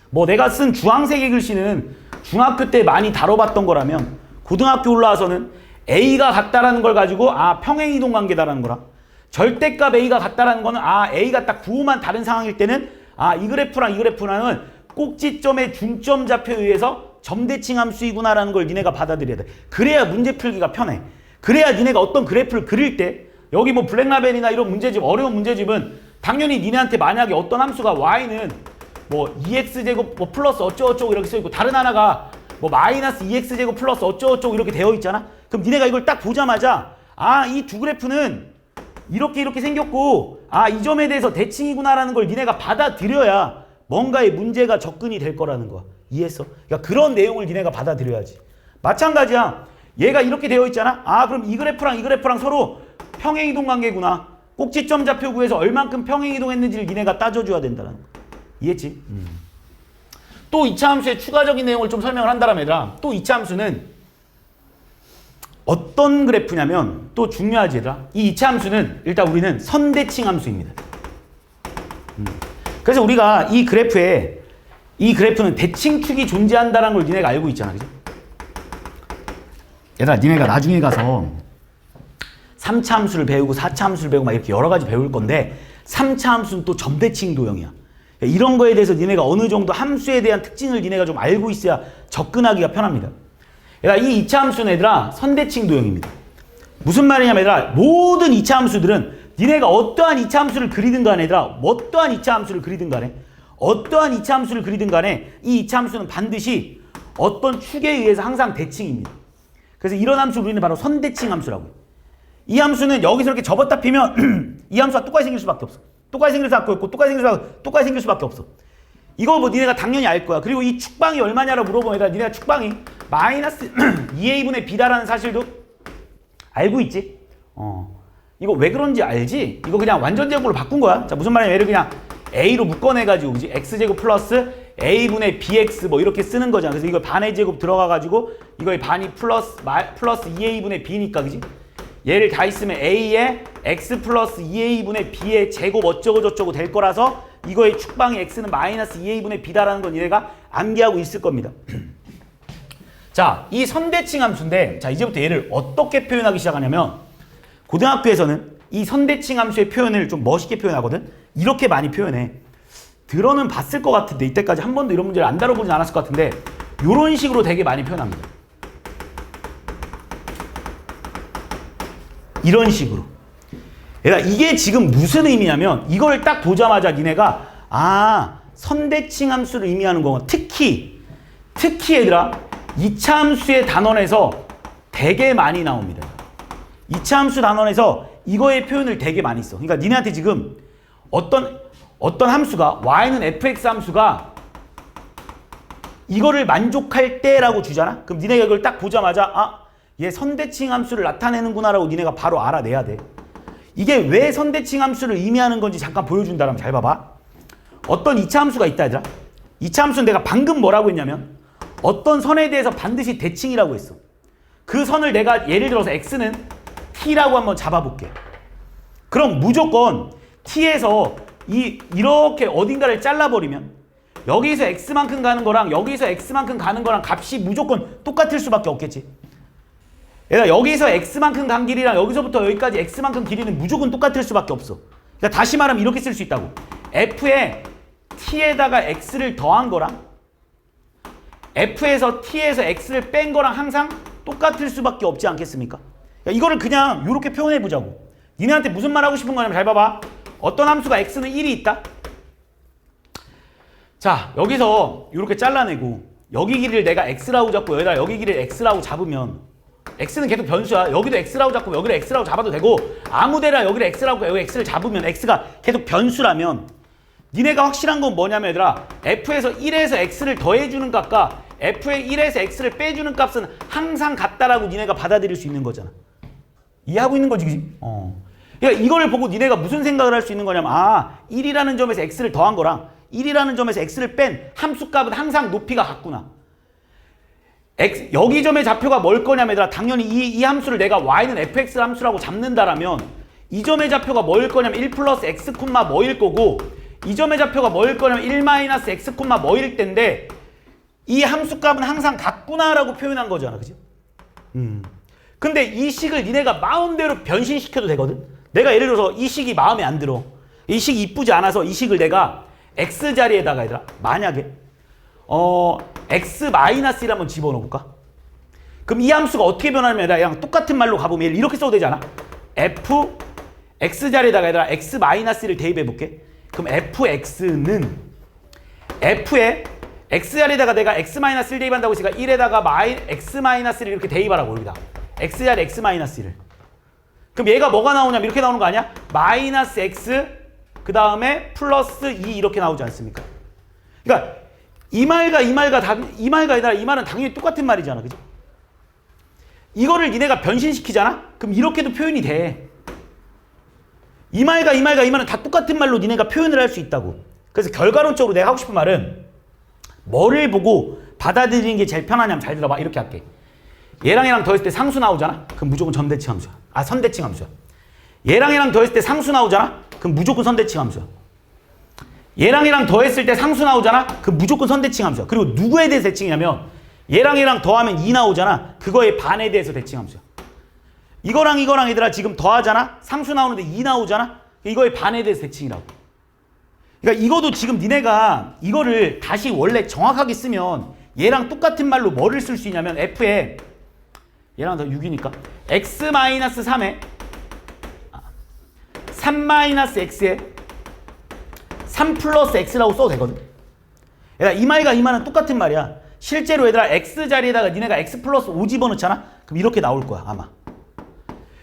뭐 내가 쓴 주황색의 글씨는 중학교 때 많이 다뤄봤던 거라면 고등학교 올라와서는 A가 같다라는 걸 가지고 아, 평행이동 관계다라는 거랑, 절대값 A가 같다라는 거는 아, A가 딱 부호만 다른 상황일 때는 아, 이 그래프랑 이 그래프랑은 꼭지점의 중점 좌표에 의해서 점대칭 함수이구나라는 걸 니네가 받아들여야 돼. 그래야 문제 풀기가 편해. 그래야 니네가 어떤 그래프를 그릴 때 여기 뭐 블랙라벨이나 이런 문제집, 어려운 문제집은 당연히 니네한테 만약에 어떤 함수가 Y는 뭐 2x제곱 뭐 플러스 어쩌고저쩌고 이렇게 써있고 다른 하나가 뭐 마이너스 2x제곱 플러스 어쩌고저쩌고 이렇게 되어 있잖아. 그럼 니네가 이걸 딱 보자마자 아, 이 두 그래프는 이렇게 생겼고 아, 이 점에 대해서 대칭이구나라는 걸 니네가 받아들여야 뭔가의 문제가 접근이 될 거라는 거야. 이해했어? 그러니까 그런 내용을 니네가 받아들여야지. 마찬가지야. 얘가 이렇게 되어 있잖아. 아, 그럼 이 그래프랑 서로 평행이동 관계구나. 꼭지점 좌표 구해서 얼만큼 평행이동했는지를 니네가 따져줘야 된다는 거야. 이해했지? 또 이차함수의 추가적인 내용을 좀 설명을 한다면 얘들아, 또 이차함수는 어떤 그래프냐면 또 중요하지 얘들아. 이 이차함수는 일단 우리는 선대칭 함수입니다. 그래서 우리가 이 그래프는 대칭축이 존재한다는 걸 니네가 알고 있잖아. 그죠? 얘들아, 니네가 나중에 가서 3차 함수를 배우고 4차 함수를 배우고 막 이렇게 여러 가지 배울 건데 3차 함수는 또 점대칭 도형이야. 이런 거에 대해서 니네가 어느 정도 함수에 대한 특징을 니네가 좀 알고 있어야 접근하기가 편합니다. 얘들아, 이 2차 함수는 얘들아 선대칭 도형입니다. 무슨 말이냐면 얘들아, 모든 2차 함수들은 니네가 어떠한 2차 함수를 그리든 간에 얘들아, 어떠한 2차 함수를 그리든 간에 이 2차 함수는 반드시 어떤 축에 의해서 항상 대칭입니다. 그래서 이런 함수 우리는 바로 선대칭 함수라고. 이 함수는 여기서 이렇게 접었다 피면 이 함수가 똑같이 생길 수밖에 없어. 똑같이 생길 수밖에 없고 똑같이 생길 수밖에 없어. 이거 뭐 니네가 당연히 알 거야. 그리고 이 축방이 얼마냐라고 물어보면 얘들아, 니네가 축방이 마이너스 2a분의 b다라는 사실도 알고 있지? 이거 왜 그런지 알지? 이거 그냥 완전 제곱으로 바꾼 거야. 자, 무슨 말이냐면 얘를 그냥 a로 묶어내가지고, 그지? x제곱 플러스 a분의 bx 뭐 이렇게 쓰는 거잖아. 그래서 이걸 반의 제곱 들어가가지고 이거의 반이 플러스 2a분의 b니까, 그지? 얘를 다 있으면 a에 x 플러스 2a분의 b의 제곱 어쩌고 저쩌고 될 거라서 이거의 축방이 x는 마이너스 2a분의 b다라는 건 얘가 암기하고 있을 겁니다. 자, 이 선대칭 함수인데, 자, 이제부터 얘를 어떻게 표현하기 시작하냐면, 고등학교에서는 이 선대칭 함수의 표현을 좀 멋있게 표현하거든? 이렇게 많이 표현해. 들어는 봤을 것 같은데, 이때까지 한 번도 이런 문제를 안 다뤄보진 않았을 것 같은데, 이런 식으로 되게 많이 표현합니다. 이런 식으로. 그러니까 이게 지금 무슨 의미냐면, 이걸 딱 보자마자 니네가 선대칭 함수를 의미하는 거고, 특히 얘들아, 2차 함수의 단원에서 되게 많이 나옵니다. 2차 함수 단원에서 이거의 표현을 되게 많이 써. 그러니까 니네한테 지금 어떤 함수가, y는 fx 함수가 이거를 만족할 때라고 주잖아? 그럼 니네가 이걸 딱 보자마자 얘 선대칭 함수를 나타내는구나 라고 니네가 바로 알아내야 돼. 이게 왜 선대칭 함수를 의미하는 건지 잠깐 보여준다면 잘 봐봐. 어떤 2차 함수가 있다 얘들아. 2차 함수는 내가 방금 뭐라고 했냐면 어떤 선에 대해서 반드시 대칭이라고 했어. 그 선을 내가 예를 들어서 x는 t라고 한번 잡아볼게. 그럼 무조건 t에서 이렇게 어딘가를 잘라버리면 여기서 x만큼 가는 거랑 여기서 x만큼 가는 거랑 값이 무조건 똑같을 수밖에 없겠지. 얘들아, 여기서 x만큼 간 길이랑 여기서부터 여기까지 x만큼 길이는 무조건 똑같을 수밖에 없어. 그러니까 다시 말하면 이렇게 쓸 수 있다고. f에 t에다가 x를 더한 거랑 f에서 t에서 x를 뺀 거랑 항상 똑같을 수밖에 없지 않겠습니까? 그러니까 이거를 그냥 이렇게 표현해 보자고. 니네한테 무슨 말 하고 싶은 거냐면 잘 봐봐. 어떤 함수가 x는 1이 있다. 자, 여기서 이렇게 잘라내고 여기 길이를 내가 x라고 잡고 여기다 여기 길이를 x라고 잡으면 x는 계속 변수야. 여기도 x라고 잡고 여기를 x라고 잡아도 되고 아무데나 여기를 x라고 여기 x를 잡으면 x가 계속 변수라면 니네가 확실한 건 뭐냐면 얘들아, f에서 1에서 x를 더해주는 값과 f의 1에서 x를 빼주는 값은 항상 같다라고 니네가 받아들일 수 있는 거잖아. 이해하고 있는 거지, 그지? 그러니까 이거를 보고 니네가 무슨 생각을 할 수 있는 거냐면 1이라는 점에서 x를 더한 거랑 1이라는 점에서 x를 뺀 함수값은 항상 높이가 같구나. 여기 점의 좌표가 뭘 거냐면 얘들아, 당연히 이 함수를 내가 y는 fx 함수라고 잡는다라면 이 점의 좌표가 뭐일 거냐면 1 플러스 x, 뭐일 거고 이 점의 좌표가 뭐일 거냐면 1 마이너스 x, 뭐일 텐데 이 함수값은 항상 같구나라고 표현한 거잖아. 그죠? 근데 이 식을 니네가 마음대로 변신시켜도 되거든? 내가 예를 들어서 이 식이 마음에 안 들어. 이 식이 이쁘지 않아서 이 식을 내가 x 자리에다가 얘들아, 만약에 x-1을 한번 집어넣어볼까? 그럼 이 함수가 어떻게 변하냐면 얘들아, 그냥 똑같은 말로 가보면 이렇게 써도 되잖아. f x 자리에다가 얘들아 x-를 대입해볼게. 그럼 fx는 f에 x 자리에다가 내가 x-1 대입한다고 했으니까 1에다가 x-를 이렇게 대입하라고 여기다. x 자리 x-1을. 그럼 얘가 뭐가 나오냐면 이렇게 나오는 거 아니야? 마이너스 x 그 다음에 플러스 2 이렇게 나오지 않습니까? 그러니까 이 말과 이 말과 아니라 이 말은 당연히 똑같은 말이잖아. 그죠? 이거를 니네가 변신시키잖아? 그럼 이렇게도 표현이 돼. 이 말과 이 말은 다 똑같은 말로 니네가 표현을 할 수 있다고. 그래서 결과론적으로 내가 하고 싶은 말은 뭐를 보고 받아들이는 게 제일 편하냐면 잘 들어봐. 이렇게 할게. 얘랑 얘랑 더했을 때 상수 나오잖아? 그럼 무조건 선대칭 함수야. 선대칭 함수야. 얘랑 얘랑 더했을 때 상수 나오잖아? 그럼 무조건 선대칭 함수야. 얘랑 얘랑 더했을 때 상수 나오잖아? 그럼 무조건 선대칭 함수야. 그리고 누구에 대해서 대칭이냐면 얘랑 얘랑 더하면 2 나오잖아? 그거의 반에 대해서 대칭 함수야. 이거랑 얘들아 지금 더하잖아? 상수 나오는데 2 나오잖아? 이거의 반에 대해서 대칭이라고. 그러니까 이거도 지금 니네가 이거를 다시 원래 정확하게 쓰면 얘랑 똑같은 말로 뭐를 쓸 수 있냐면 f에 얘랑 더 6이니까 x-3에 3-x에 3 플러스 x라고 써도 되거든. 얘들아 이 말과 이 말은 똑같은 말이야. 실제로 얘들아 x 자리에다가 니네가 x 플러스 5 집어넣잖아? 그럼 이렇게 나올 거야 아마.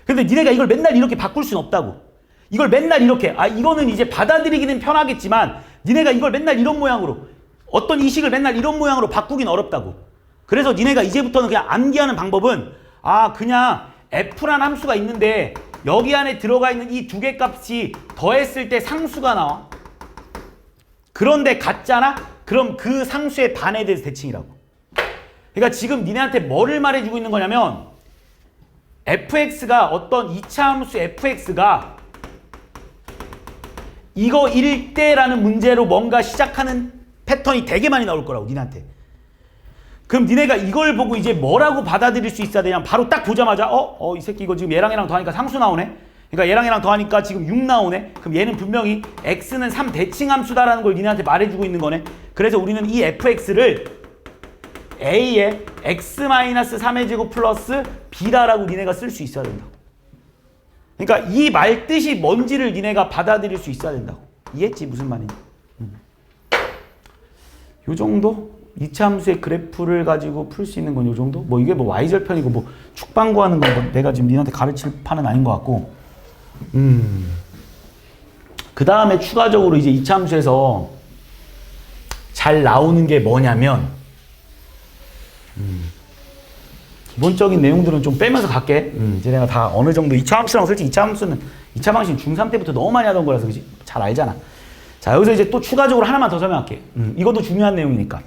근데 니네가 이걸 맨날 이렇게 바꿀 수는 없다고. 이걸 맨날 이렇게 이거는 이제 받아들이기는 편하겠지만 니네가 이걸 맨날 이런 모양으로 어떤 이식을 맨날 이런 모양으로 바꾸긴 어렵다고. 그래서 니네가 이제부터는 그냥 암기하는 방법은 그냥 f란 함수가 있는데 여기 안에 들어가 있는 이 두 개 값이 더했을 때 상수가 나와. 그런데 같잖아? 그럼 그 상수의 반에 대해서 대칭이라고. 그러니까 지금 니네한테 뭐를 말해주고 있는 거냐면 fx가 어떤 2차 함수 fx가 이거일 때라는 문제로 뭔가 시작하는 패턴이 되게 많이 나올 거라고 니네한테. 그럼 니네가 이걸 보고 이제 뭐라고 받아들일 수 있어야 되냐면 바로 딱 보자마자 이 새끼 이거 지금 얘랑 더하니까 상수 나오네. 그러니까 얘랑 더하니까 지금 6 나오네. 그럼 얘는 분명히 x는 3 대칭 함수다라는 걸 니네한테 말해주고 있는 거네. 그래서 우리는 이 fx를 a의 x-3의 제곱 플러스 b다라고 니네가 쓸 수 있어야 된다. 그러니까 이 말 뜻이 뭔지를 니네가 받아들일 수 있어야 된다고. 이해했지? 무슨 말인지. 요 정도? 2차 함수의 그래프를 가지고 풀 수 있는 건 요 정도? 뭐 이게 뭐 y절편이고 뭐 축방 구하는 건 뭐 내가 지금 니한테 가르칠 판은 아닌 것 같고. 그 다음에 추가적으로 이제 2차 함수에서 잘 나오는 게 뭐냐면 기본적인 내용들은 좀 빼면서 갈게. 이제 내가 다 어느 정도 2차 함수랑 솔직히 2차 함수는 2차 방식 중3 때부터 너무 많이 하던 거라서 그치? 잘 알잖아. 자, 여기서 이제 또 추가적으로 하나만 더 설명할게. 이것도 중요한 내용이니까.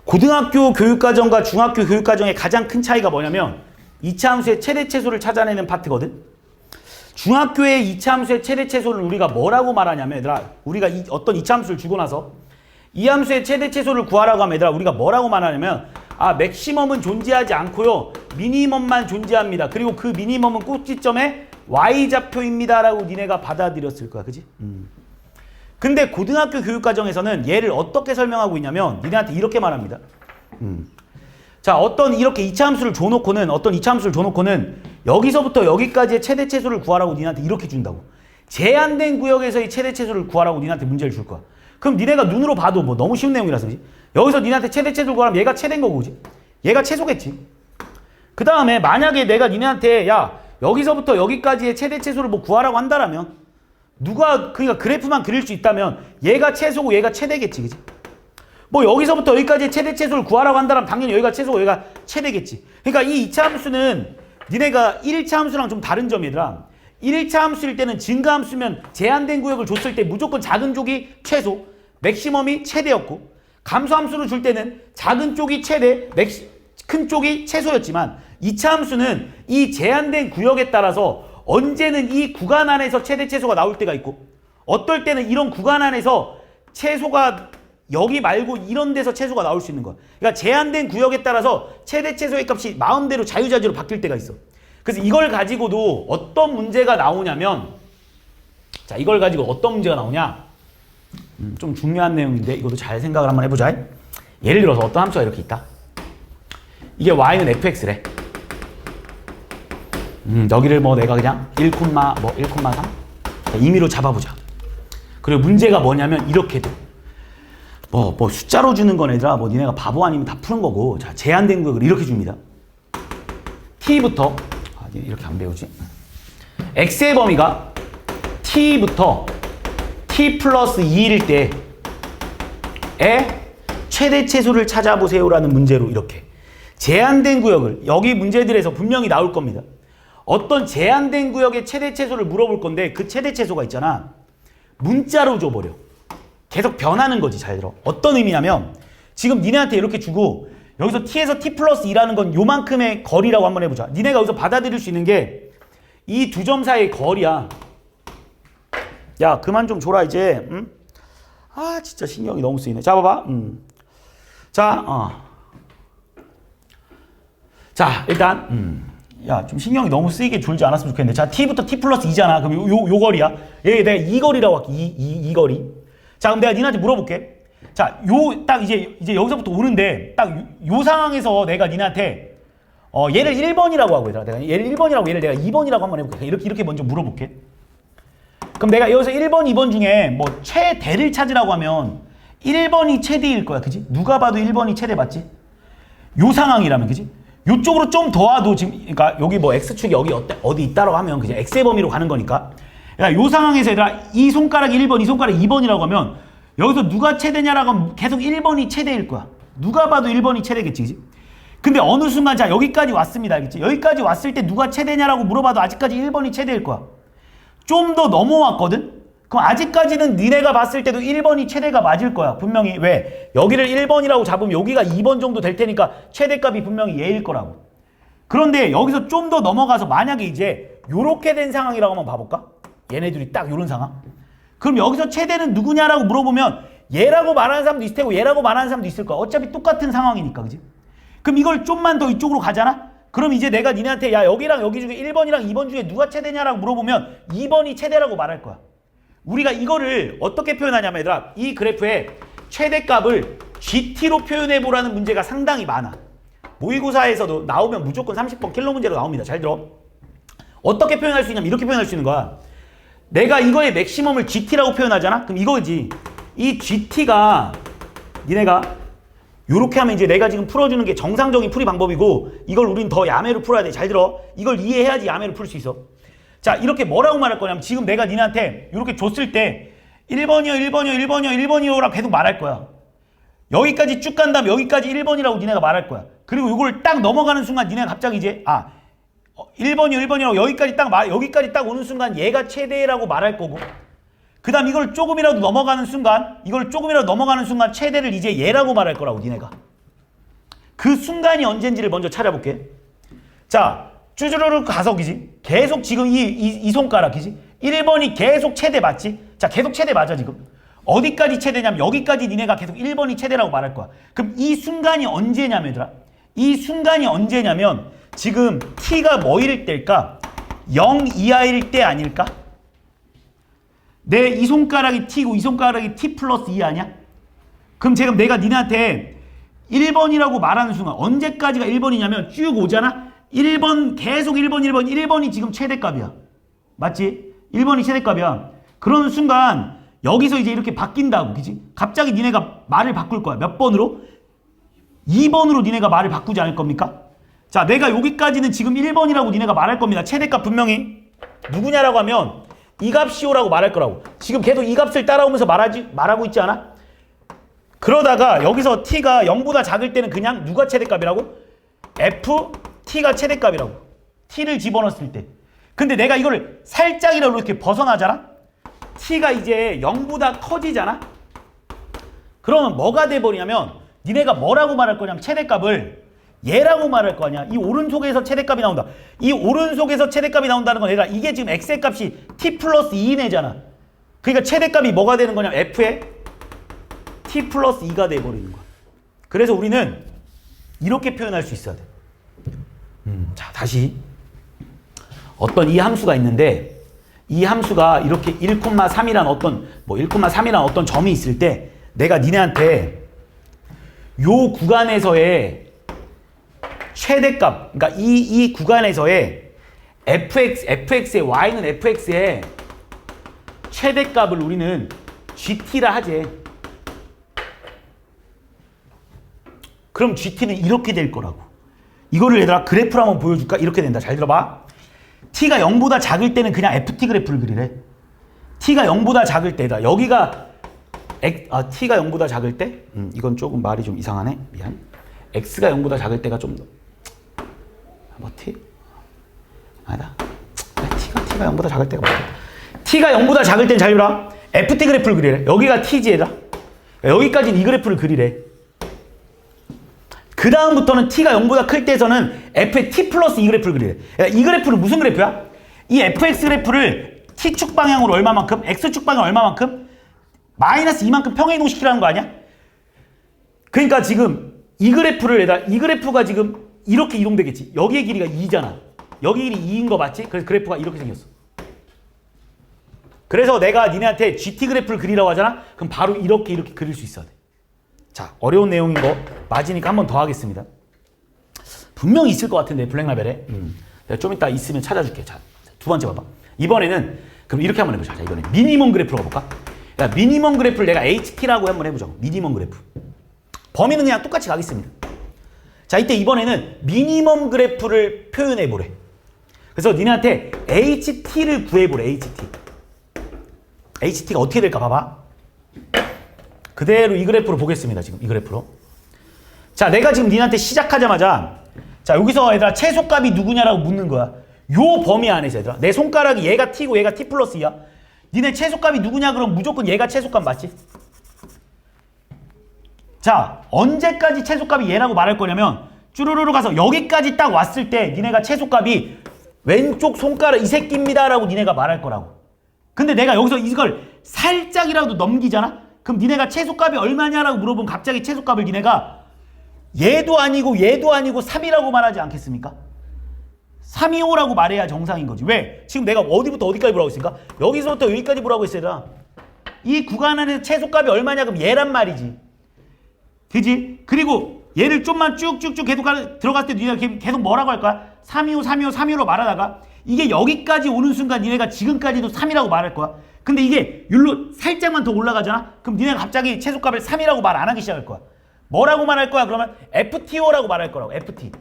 고등학교 교육과정과 중학교 교육과정의 가장 큰 차이가 뭐냐면 2차 함수의 최대 최소를 찾아내는 파트거든. 중학교의 2차 함수의 최대 최소를 우리가 뭐라고 말하냐면 얘들아, 우리가 어떤 2차 함수를 주고 나서 이 함수의 최대 최소를 구하라고 하면 얘들아 우리가 뭐라고 말하냐면 맥시멈은 존재하지 않고요 미니멈만 존재합니다. 그리고 그 미니멈은 꼭지점에 y좌표입니다 라고 니네가 받아들였을 거야. 그지? 근데 고등학교 교육과정에서는 얘를 어떻게 설명하고 있냐면 니네한테 이렇게 말합니다. 자, 어떤 이렇게 2차 함수를 줘놓고는 여기서부터 여기까지의 최대 최소를 구하라고 니네한테 이렇게 준다고. 제한된 구역에서의 최대 최소를 구하라고 니네한테 문제를 줄 거야. 그럼 니네가 눈으로 봐도 뭐 너무 쉬운 내용이라서 그지? 여기서 니네한테 최대 최소를 구하면 얘가 최대인 거고 그지? 얘가 최소겠지. 그 다음에 만약에 내가 니네한테 야 여기서부터 여기까지의 최대 최소를 뭐 구하라고 한다라면 그러니까 그래프만 그릴 수 있다면 얘가 최소고 얘가 최대겠지. 그지? 뭐 여기서부터 여기까지의 최대 최소를 구하라고 한다면 당연히 여기가 최소고 여기가 최대겠지. 그러니까 이 2차 함수는 니네가 1차 함수랑 좀 다른 점이더라. 1차 함수일 때는 증가 함수면 제한된 구역을 줬을 때 무조건 작은 쪽이 최소, 맥시멈이 최대였고 감소 함수를 줄 때는 작은 쪽이 최대, 큰 쪽이 최소였지만 2차 함수는 이 제한된 구역에 따라서 언제는 이 구간 안에서 최대 최소가 나올 때가 있고 어떨 때는 이런 구간 안에서 최소가 여기 말고 이런 데서 최소가 나올 수 있는 거야. 그러니까 제한된 구역에 따라서 최대 최소의 값이 마음대로 자유자재로 바뀔 때가 있어. 그래서 이걸 가지고도 어떤 문제가 나오냐면 자, 이걸 가지고 어떤 문제가 나오냐? 좀 중요한 내용인데 이것도 잘 생각을 한번 해보자. 예를 들어서 어떤 함수가 이렇게 있다. 이게 y는 fx래. 여기를 뭐 내가 그냥 1,3 임의로 잡아보자. 그리고 문제가 뭐냐면 이렇게 돼. 뭐 숫자로 주는 건 얘들아 뭐 니네가 바보 아니면 다 푸는 거고. 자, 제한된 구역을 이렇게 줍니다. t부터 이렇게 안 배우지. x의 범위가 t부터 t 플러스 2일 때의 최대 최소를 찾아보세요라는 문제로 이렇게 제한된 구역을 여기 문제들에서 분명히 나올 겁니다. 어떤 제한된 구역의 최대 최소를 물어볼 건데 그 최대 최소가 있잖아. 문자로 줘버려. 계속 변하는 거지. 잘 들어. 어떤 의미냐면 지금 니네한테 이렇게 주고 여기서 t에서 t 플러스 2라는 건 요만큼의 거리라고 한번 해보자. 니네가 여기서 받아들일 수 있는 게 이 두 점 사이의 거리야. 야 그만 좀 줘라 이제. 응? 진짜 신경이 너무 쓰이네. 자 봐봐. 자 일단 야 좀 신경이 너무 쓰이게 줄지 않았으면 좋겠는데. 자 t부터 t 플러스 2잖아. 그럼 요 거리야. 얘 내가 이 거리라고 할게. 이 거리. 자 그럼 내가 니네한테 물어볼게. 자 요 딱 이제 여기서부터 오는데 딱 요 상황에서 내가 니네한테 얘를 1번이라고 하고 얘들아. 내가 얘를 1번이라고 얘를 내가 2번이라고 한번 해볼게. 이렇게 먼저 물어볼게. 그럼 내가 여기서 1번, 2번 중에 뭐 최대를 찾으라고 하면 1번이 최대일 거야. 그지? 누가 봐도 1번이 최대 맞지? 요 상황이라면 그지? 요쪽으로 좀 더 와도 지금, 그러니까 여기 뭐 X축이 여기 어디 있다라고 하면 그냥 X의 범위로 가는 거니까. 그러니까 요 상황에서 얘들아, 이 손가락이 1번, 이 손가락이 2번이라고 하면 여기서 누가 최대냐라고 하면 계속 1번이 최대일 거야. 누가 봐도 1번이 최대겠지, 그치? 근데 어느 순간, 자, 여기까지 왔습니다, 알겠지? 여기까지 왔을 때 누가 최대냐라고 물어봐도 아직까지 1번이 최대일 거야. 좀 더 넘어왔거든? 그럼 아직까지는 니네가 봤을 때도 1번이 최대가 맞을 거야. 분명히. 왜? 여기를 1번이라고 잡으면 여기가 2번 정도 될 테니까 최대값이 분명히 얘일 거라고. 그런데 여기서 좀 더 넘어가서 만약에 이제 요렇게 된 상황이라고 한번 봐볼까? 얘네들이 딱 요런 상황. 그럼 여기서 최대는 누구냐라고 물어보면 얘라고 말하는 사람도 있을 테고 얘라고 말하는 사람도 있을 거야. 어차피 똑같은 상황이니까, 그지? 그럼 이걸 좀만 더 이쪽으로 가잖아? 그럼 이제 내가 니네한테 야, 여기랑 여기 중에 1번이랑 2번 중에 누가 최대냐라고 물어보면 2번이 최대라고 말할 거야. 우리가 이거를 어떻게 표현하냐면 얘들아, 이 그래프의 최대값을 GT로 표현해보라는 문제가 상당히 많아. 모의고사에서도 나오면 무조건 30번 킬러 문제로 나옵니다. 잘 들어. 어떻게 표현할 수 있냐면 이렇게 표현할 수 있는 거야. 내가 이거의 맥시멈을 GT라고 표현하잖아? 그럼 이거지. 이 GT가 니네가 요렇게 하면 이제 내가 지금 풀어주는 게 정상적인 풀이 방법이고 이걸 우린 더 야매로 풀어야 돼. 잘 들어. 이걸 이해해야지 야매로 풀 수 있어. 자, 이렇게 뭐라고 말할 거냐면 지금 내가 니네한테 이렇게 줬을 때 1번이요, 1번이요, 1번이요, 1번이요라고 계속 말할 거야. 여기까지 쭉 간 다음에 여기까지 1번이라고 니네가 말할 거야. 그리고 이걸 딱 넘어가는 순간 니네가 갑자기 이제 1번이요, 1번이라고 여기까지 딱 오는 순간 얘가 최대라고 말할 거고 그 다음 이걸 조금이라도 넘어가는 순간 최대를 이제 얘라고 말할 거라고 니네가. 그 순간이 언젠지를 먼저 찾아볼게. 자, 쭈주르르 가속이지. 계속 지금 이 손가락이지. 1번이 계속 최대 맞지? 자, 계속 최대 맞아 지금. 어디까지 최대냐면 여기까지 니네가 계속 1번이 최대라고 말할 거야. 그럼 이 순간이 언제냐면 얘들아, 이 순간이 언제냐면 지금 t가 뭐일 때일까? 0 이하일 때 아닐까? 내 이 손가락이 t고 이 손가락이 t 플러스 2 아니야? 그럼 지금 내가 니네한테 1번이라고 말하는 순간 언제까지가 1번이냐면 쭉 오잖아? 1번 계속 1번이 지금 최대값이야. 맞지? 1번이 최대값이야. 그러는 순간 여기서 이제 이렇게 바뀐다고, 그지? 갑자기 니네가 말을 바꿀 거야. 몇 번으로? 2번으로 니네가 말을 바꾸지 않을 겁니까? 자, 내가 여기까지는 지금 1번이라고 니네가 말할 겁니다. 최대값 분명히 누구냐라고 하면 이 값이오라고 말할 거라고. 지금 계속 이 값을 따라오면서 말하고 있지 않아? 그러다가 여기서 t가 0보다 작을 때는 그냥 누가 최대값이라고? f, t가 최대값이라고. t를 집어넣었을 때. 근데 내가 이거를 살짝이라도 이렇게 벗어나잖아? t가 이제 0보다 커지잖아? 그러면 뭐가 돼버리냐면 니네가 뭐라고 말할 거냐면 최대값을 얘라고 말할 거 아니야. 이 오른쪽에서 최대값이 나온다. 이 오른쪽에서 최대값이 나온다는 건 얘들아, 이게 지금 x의 값이 t 플러스 2인 애잖아. 그러니까 최대값이 뭐가 되는 거냐면 f의 t 플러스 2가 돼버리는 거야. 그래서 우리는 이렇게 표현할 수 있어야 돼. 자, 다시 어떤 이 함수가 있는데 이 함수가 이렇게 1,3이란 어떤 점이 있을 때 내가 니네한테 요 구간에서의 최대값, 그러니까 이 구간에서의 fx의 y는 fx의 최대값을 우리는 gt라 하지. 그럼 gt는 이렇게 될 거라고. 이거를 얘들아 그래프로 한번 보여줄까? 이렇게 된다. 잘 들어봐. t가 0보다 작을 때는 그냥 ft 그래프를 그리래. t가 0보다 작을 때다. 여기가 t가 0보다 작을 때? 이건 조금 말이 좀 이상하네. 미안. x가 0보다 작을 때가 좀 t? 아니다. t가 0보다 작을 때가 뭐야? t가 0보다 작을 땐 잘 봐라. ft 그래프를 그리래. 여기가 t지 얘들아. 여기까지는 이 그래프를 그리래. 그 다음부터는 t가 0보다 클 때에서는 f의 t 플러스 이 그래프를 그리래. 이 그래프는 무슨 그래프야? 이 fx 그래프를 t축 방향으로 얼마만큼? x축 방향 얼마만큼? 마이너스 2만큼 평행이동시키라는 거 아니야? 그러니까 지금 이 그래프를 이 그래프가 지금 이렇게 이동되겠지. 여기의 길이가 2잖아. 여기 길이 2인 거 맞지? 그래서 그래프가 이렇게 생겼어. 그래서 내가 니네한테 GT 그래프를 그리라고 하잖아? 그럼 바로 이렇게 그릴 수 있어야 돼. 자, 어려운 내용인 거 맞으니까 한 번 더 하겠습니다. 분명히 있을 것 같은데, 블랙라벨에. 내가 좀 이따 있으면 찾아줄게. 자, 두 번째 봐봐. 이번에는 그럼 이렇게 한번 해보자. 자, 이번에 미니멈 그래프로 가볼까? 야, 미니멈 그래프를 내가 HT라고 한번 해보자고. 미니멈 그래프. 범위는 그냥 똑같이 가겠습니다. 자, 이때 이번에는 미니멈 그래프를 표현해 보래. 그래서 니네한테 HT를 구해보래. HT가 어떻게 될까 봐봐. 그대로 이 그래프로 보겠습니다. 지금 이 그래프로. 자, 내가 지금 니네한테 시작하자마자 자, 여기서 얘들아 최소값이 누구냐라고 묻는 거야. 요 범위 안에서 얘들아. 내 손가락이 얘가 T고 얘가 T 플러스 2야. 니네 최소값이 누구냐 그럼 무조건 얘가 최소값 맞지? 자, 언제까지 최소값이 얘라고 말할 거냐면 쭈루루루 가서 여기까지 딱 왔을 때 니네가 최소값이 왼쪽 손가락 이 새끼입니다 라고 니네가 말할 거라고. 근데 내가 여기서 이걸 살짝이라도 넘기잖아? 그럼 니네가 최소값이 얼마냐라고 물어보면 갑자기 최소값을 니네가 얘도 아니고 3이라고 말하지 않겠습니까? 325라고 말해야 정상인 거지. 왜? 지금 내가 어디부터 어디까지 보라고 했으니까? 여기서부터 여기까지 보라고 했어야 이 구간 안에서 최소값이 얼마냐 그럼 얘란 말이지. 그지? 그리고 얘를 좀만 쭉쭉쭉 계속 들어갔을 때 니네가 계속 뭐라고 할 거야? 325로 말하다가 이게 여기까지 오는 순간 니네가 지금까지도 3이라고 말할 거야. 근데 이게 율로 살짝만 더 올라가잖아? 그럼 니네가 갑자기 최소값을 3이라고 말 안 하기 시작할 거야. 뭐라고 말할 거야? 그러면 FTO라고 말할 거라고. FT.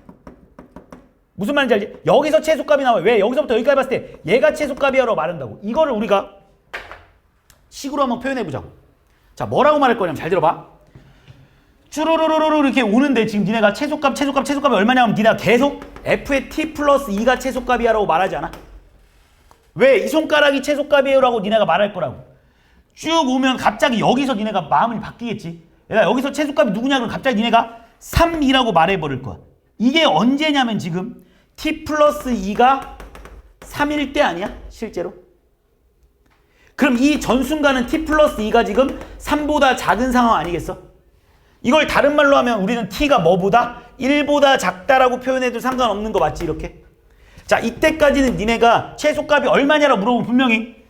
무슨 말인지 알지? 여기서 최소값이 나와요. 왜? 여기서부터 여기까지 봤을 때 얘가 최소값이야라고 말한다고. 이거를 우리가 식으로 한번 표현해보자고. 자, 뭐라고 말할 거냐면 잘 들어봐. 쭈루루루루 이렇게 오는데 지금 니네가 최소값이 얼마냐 하면 니네가 계속 F의 T 플러스 2가 최소값이야라고 말하지 않아? 왜? 이 손가락이 최소값이에요라고 니네가 말할 거라고. 쭉 오면 갑자기 여기서 니네가 마음이 바뀌겠지. 얘가 여기서 최소값이 누구냐 그러면 갑자기 니네가 3이라고 말해버릴 거야. 이게 언제냐면 지금 T 플러스 2가 3일 때 아니야? 실제로? 그럼 이 전순간은 T 플러스 2가 지금 3보다 작은 상황 아니겠어? 이걸 다른 말로 하면 우리는 T가 뭐보다? 1보다 작다라고 표현해도 상관없는 거 맞지? 이렇게. 자, 이때까지는 니네가 최소값이 얼마냐라고 물어보면 분명히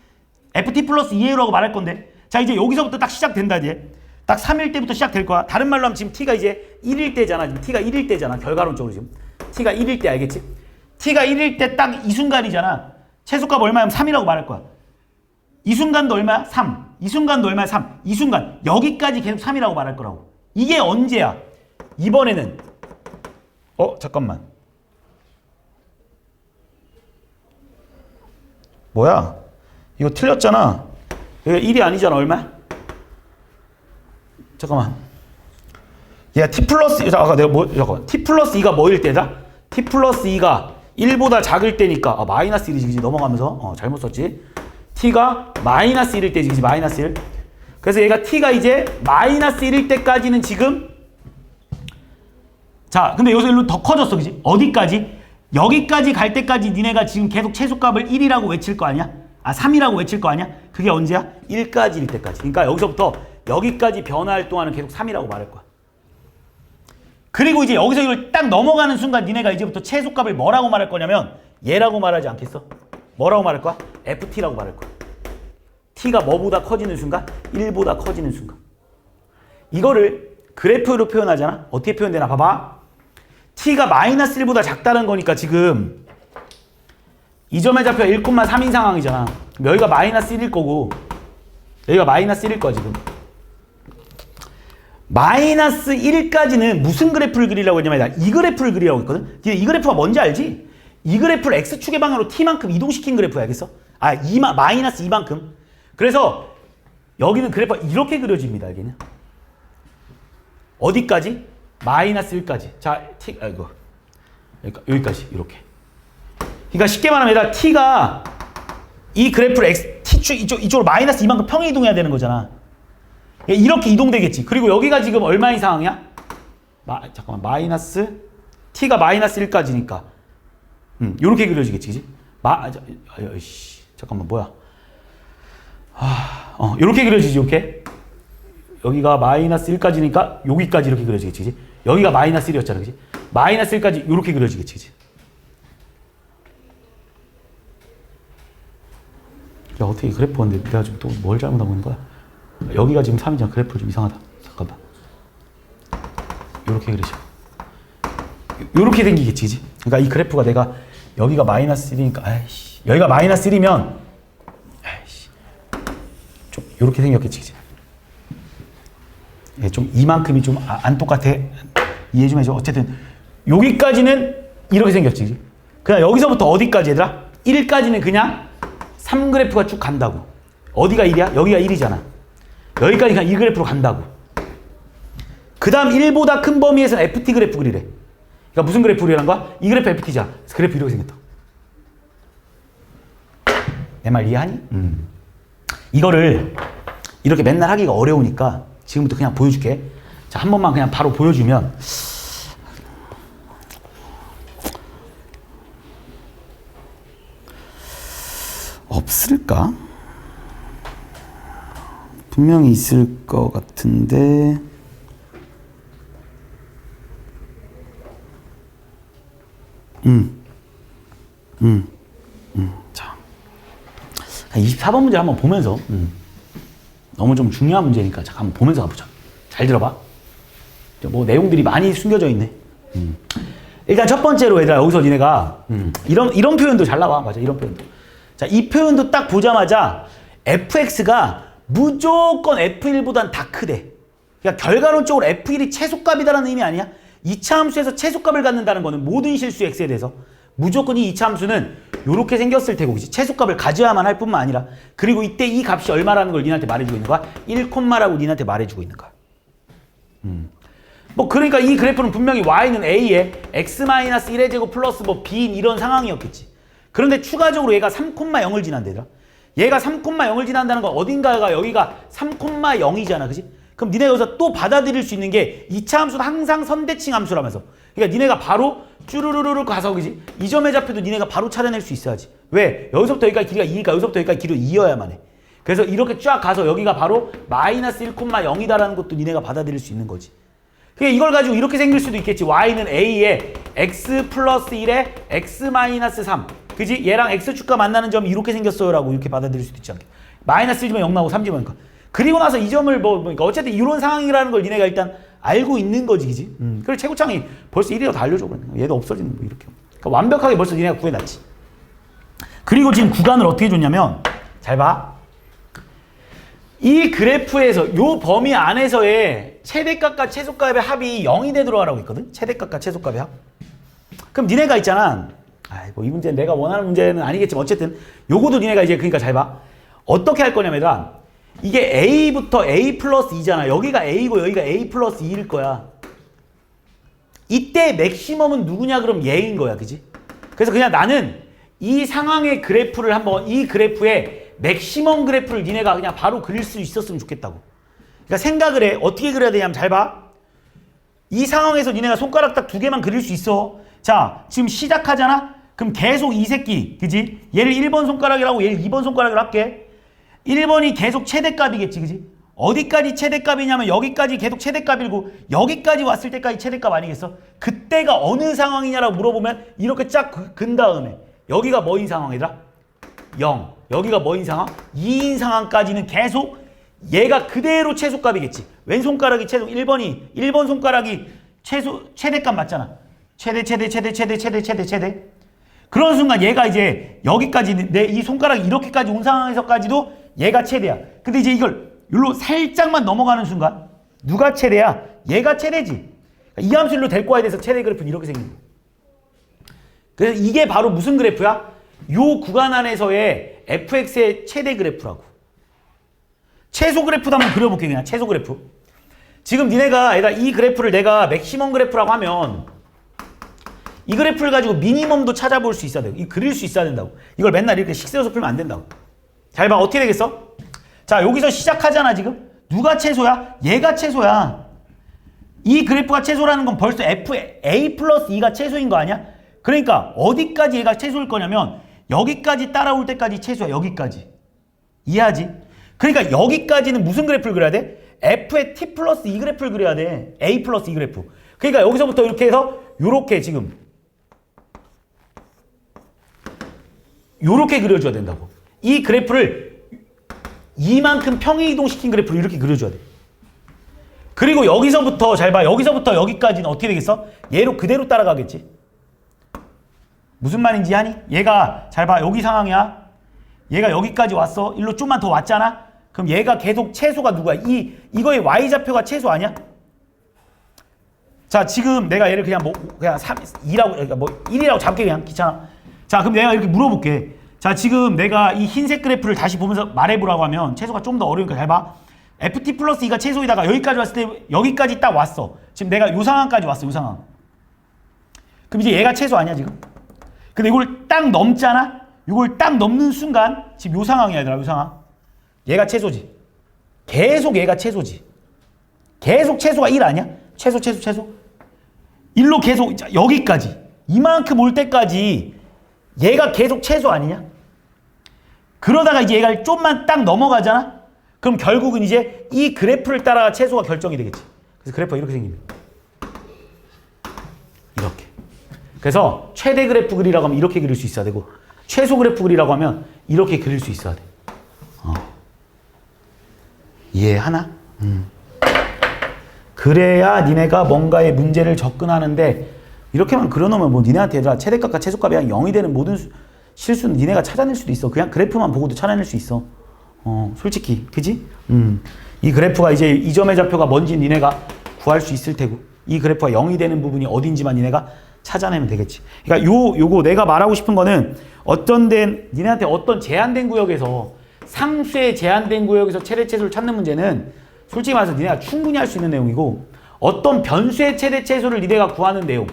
FT 플러스 2A라고 말할 건데 자, 이제 여기서부터 딱 시작된다 이제. 딱 3일 때부터 시작될 거야. 다른 말로 하면 지금 T가 이제 1일 때잖아. 지금 T가 1일 때잖아. 결과론적으로 지금. T가 1일 때 알겠지? T가 1일 때 딱 이 순간이잖아. 최소값 얼마냐면 3이라고 말할 거야. 이 순간도 얼마야? 3. 이 순간도 얼마야? 3. 이 순간. 여기까지 계속 3이라고 말할 거라고. 이게 언제야? 이번에는 잠깐만. 뭐야? 이거 틀렸잖아. 이거 1이 아니잖아. 얼마? 잠깐만. 얘가 T 플러스 아까 내가 잠깐만. T 플러스 2가 뭐일 때다? T 플러스 2가 1보다 작을 때니까 마이너스 1이지. 그지? 넘어가면서 잘못 썼지. T가 마이너스 1일 때지. 그지? 마이너스 1. 그래서 얘가 T가 이제 마이너스 1일 때까지는 지금 자, 근데 여기서 일로 더 커졌어. 그지? 어디까지? 여기까지 갈 때까지 니네가 지금 계속 최소값을 1이라고 외칠 거 아니야? 3이라고 외칠 거 아니야? 그게 언제야? 1까지일 때까지. 그러니까 여기서부터 여기까지 변화할 동안은 계속 3이라고 말할 거야. 그리고 이제 여기서 이걸 딱 넘어가는 순간 니네가 이제부터 최소값을 뭐라고 말할 거냐면 얘라고 말하지 않겠어? 뭐라고 말할 거야? FT라고 말할 거야. T가 뭐보다 커지는 순간? 1보다 커지는 순간. 이거를 그래프로 표현하잖아? 어떻게 표현되나 봐봐. T가 마이너스 1보다 작다는 거니까 지금 이 점의 좌표가 1,3인 상황이잖아. 여기가 마이너스 1일 거고 여기가 마이너스 1일 거야 지금. 마이너스 1까지는 무슨 그래프를 그리려고 했냐면 이 그래프를 그리려고 했거든. 이 그래프가 뭔지 알지? 이 그래프를 X축의 방향으로 T만큼 이동시킨 그래프야. 알겠어? 마이너스 2만큼. 그래서 여기는 그래프가 이렇게 그려집니다. 여기는 어디까지? 마이너스 1까지. 자, T, 여기까지 이렇게. 그러니까 쉽게 말하면 T가 이 그래프를 T축 이쪽으로 마이너스 2만큼 평행 이동해야 되는 거잖아. 이렇게 이동되겠지. 그리고 여기가 지금 얼마인 상황이야? 잠깐만. 마이너스 T가 마이너스 1까지니까 이렇게 그려지겠지. 그지? 잠깐만 뭐야? 이렇게 그려지지. 이렇게. 여기가 마이너스 1까지니까 여기까지 이렇게 그려지겠지. 그지? 여기가 마이너스 1이었잖아. 그지? 마이너스 1까지 이렇게 그려지겠지. 그지? 야, 어떻게 그래프 봤는데 내가 지금 또 뭘 잘못하고 있는 거야? 여기가 지금 3이잖아. 그래프 좀 이상하다. 잠깐만. 요렇게 그리죠. 요렇게 생기겠지. 그지? 그러니까 이 그래프가 내가 여기가 마이너스 1이니까 여기가 마이너스 1이면 좀 요렇게 생겼겠지. 그지? 좀 이만큼이 좀 안 똑같아. 이해 좀 해줘. 어쨌든 여기까지는 이렇게 생겼지. 그냥 여기서부터 어디까지 얘들아? 1까지는 그냥 3그래프가 쭉 간다고. 어디가 1이야? 여기가 1이잖아. 여기까지 그냥 2그래프로 간다고. 그 다음 1보다 큰 범위에서는 FT 그래프 그리래. 그러니까 무슨 그래프 그리라는 거야? 이 그래프 FT잖아. 그래서 그래프 이렇게 생겼다. 내 말 이해하니? 이거를 이렇게 맨날 하기가 어려우니까 지금부터 그냥 보여줄게. 자, 한 번만 그냥 바로 보여주면 없을까? 분명히 있을 것 같은데 자, 24번 문제 한번 보면서 너무 좀 중요한 문제니까 잠깐 한번 보면서 가보자. 잘 들어봐. 뭐 내용들이 많이 숨겨져 있네. 일단 첫 번째로 얘들아 여기서 니네가 이런 표현도 잘 나와. 맞아, 이런 표현도. 자, 이 표현도 딱 보자마자 fx가 무조건 f1보단 다 크대. 그러니까 결과론적으로 f1이 최소값이다라는 의미 아니야? 2차 함수에서 최소값을 갖는다는 거는 모든 실수 x에 대해서 무조건 이 2차 함수는 이렇게 생겼을 테고, 그치? 최소값을 가져야만 할 뿐만 아니라, 그리고 이때 이 값이 얼마라는 걸 니한테 말해주고 있는 거야? 1콤마라고 니한테 말해주고 있는 거야. 뭐 그러니까 이 그래프는 분명히 y는 a에 x-1의 제곱 플러스 뭐 b인 이런 상황이었겠지. 그런데 추가적으로 얘가 3,0을 지난대더라. 얘가 3,0을 지난다는 건 어딘가가 여기가 3,0이잖아. 그지? 그럼 니네가 여기서 또 받아들일 수 있는 게 2차 함수는 항상 선대칭 함수라면서. 그러니까 니네가 바로 쭈루루루루 가서, 그지? 이 점의 좌표도 니네가 바로 찾아낼 수 있어야지. 왜? 여기서부터 여기까지 길이가 2니까 여기서부터 여기까지 길이가 2여야만 해. 그래서 이렇게 쫙 가서 여기가 바로 마이너스 1,0이다라는 것도 니네가 받아들일 수 있는 거지. 그러니까 이걸 가지고 이렇게 생길 수도 있겠지. y는 a에 x 플러스 1에 x 마이너스 3. 그지? 얘랑 x축과 만나는 점이 이렇게 생겼어요 라고 이렇게 받아들일 수도 있지 않게. 마이너스 1이면 0 나오고 3 집으니까. 그리고 나서 이 점을 그러니까 어쨌든 이런 상황이라는 걸 니네가 일단 알고 있는 거지, 그지? 그리고 최고창이 벌써 1이라고 다 알려줘. 얘도 없어지는 거 이렇게. 그러니까 완벽하게 벌써 니네가 구해놨지. 그리고 지금 구간을 어떻게 줬냐면, 잘 봐. 이 그래프에서 요 범위 안에서의 최대값과 최소값의 합이 0이 되도록 하라고 있거든? 최대값과 최소값의 합. 그럼 니네가 있잖아. 뭐 이 문제는 내가 원하는 문제는 아니겠지만 어쨌든 요거도 니네가 이제 그러니까 잘 봐. 어떻게 할 거냐면 이게 a부터 a 플러스 2잖아. 여기가 a고 여기가 a 플러스 2일 거야. 이때 맥시멈은 누구냐 그럼 얘인 거야. 그지? 그래서 그냥 나는 이 상황의 그래프를 한번 이 그래프의 맥시멈 그래프를 니네가 그냥 바로 그릴 수 있었으면 좋겠다고. 그러니까 생각을 해. 어떻게 그려야 되냐면 잘 봐. 이 상황에서 니네가 손가락 딱 2개만 그릴 수 있어. 자, 지금 시작하잖아? 그럼 계속 이 새끼, 그지? 얘를 1번 손가락이라고 얘를 2번 손가락을 할게. 1번이 계속 최대값이겠지, 그지? 어디까지 최대값이냐면 여기까지 계속 최대값이고 여기까지 왔을 때까지 최대값 아니겠어? 그때가 어느 상황이냐라고 물어보면 이렇게 쫙 근 다음에 여기가 뭐인 상황이더라? 0. 여기가 뭐인 상황? 2인 상황까지는 계속 얘가 그대로 최소값이겠지. 왼손가락이 최소 1번 손가락이 최대값 맞잖아. 최대. 그런 순간 얘가 이제 여기까지 내 이 손가락이 이렇게까지 온 상황에서까지도 얘가 최대야. 근데 이제 이걸 여기로 살짝만 넘어가는 순간 누가 최대야? 얘가 최대지. 이 함수 일로 데리고 와야 돼서 최대 그래프는 이렇게 생긴 거야. 그래서 이게 바로 무슨 그래프야? 요 구간 안에서의 fx의 최대 그래프라고. 최소 그래프도 한번 그려볼게. 그냥 최소 그래프. 지금 니네가 이 그래프를 내가 맥시멈 그래프라고 하면 이 그래프를 가지고 미니멈도 찾아볼 수 있어야 되고 그릴 수 있어야 된다고. 이걸 맨날 이렇게 식세워서 풀면 안 된다고. 잘 봐. 어떻게 되겠어? 자, 여기서 시작하잖아 지금. 누가 최소야? 얘가 최소야. 이 그래프가 최소라는 건 벌써 a 플러스 2가 최소인 거 아니야? 그러니까 어디까지 얘가 최소일 거냐면 여기까지 따라올 때까지 최소야. 여기까지. 이해하지? 그러니까 여기까지는 무슨 그래프를 그려야 돼? f의 t 플러스 2 그래프를 그려야 돼. a 플러스 2 그래프. 그러니까 여기서부터 이렇게 해서 요렇게 지금 요렇게 그려줘야 된다고. 이 그래프를 이만큼 평행이동시킨 그래프를 이렇게 그려줘야 돼. 그리고 여기서부터 잘 봐. 여기서부터 여기까지는 어떻게 되겠어? 얘로 그대로 따라가겠지. 무슨 말인지 아니? 얘가 잘 봐. 여기 상황이야. 얘가 여기까지 왔어. 일로 좀만 더 왔잖아. 그럼 얘가 계속 최소가 누구야? 이거의 y좌표가 최소 아니야? 자, 지금 내가 얘를 그냥 뭐 그냥 2라고 그러니까 뭐 1이라고 잡게 그냥 귀찮아. 자, 그럼 내가 이렇게 물어볼게. 자, 지금 내가 이 흰색 그래프를 다시 보면서 말해보라고 하면 최소가 좀 더 어려우니까 잘 봐. ft 플러스 2가 최소이다가 여기까지 왔을 때 여기까지 딱 왔어. 지금 내가 요 상황까지 왔어. 요 상황. 그럼 이제 얘가 최소 아니야 지금? 근데 이걸 딱 넘잖아? 이걸 딱 넘는 순간 지금 요 상황이야 얘들아. 요 상황. 얘가 최소지. 계속 얘가 최소지. 계속 최소가 1 아니야? 최소. 1로 계속 여기까지. 이만큼 올 때까지 얘가 계속 최소 아니냐? 그러다가 이제 얘가 좀만 딱 넘어가잖아? 그럼 결국은 이제 이 그래프를 따라 최소가 결정이 되겠지. 그래서 그래프가 이렇게 생깁니다. 이렇게. 그래서 최대 그래프 그리라고 하면 이렇게 그릴 수 있어야 되고 최소 그래프 그리라고 하면 이렇게 그릴 수 있어야 돼. 이해하나? 그래야 니네가 뭔가의 문제를 접근하는데 이렇게만 그려놓으면 뭐 니네한테 얘들아 최대값과 최소값이 0이 되는 모든 실수는 니네가 찾아낼 수도 있어. 그냥 그래프만 보고도 찾아낼 수 있어. 솔직히 그지? 이 그래프가 이제 이 점의 좌표가 뭔지 니네가 구할 수 있을 테고 이 그래프가 0이 되는 부분이 어딘지만 니네가 찾아내면 되겠지. 그러니까 요거 내가 말하고 싶은 거는 니네한테 어떤 제한된 구역에서 상수의 제한된 구역에서 최대 최소를 찾는 문제는 솔직히 말해서 니네가 충분히 할 수 있는 내용이고 어떤 변수의 최대 최소를 니네가 구하는 내용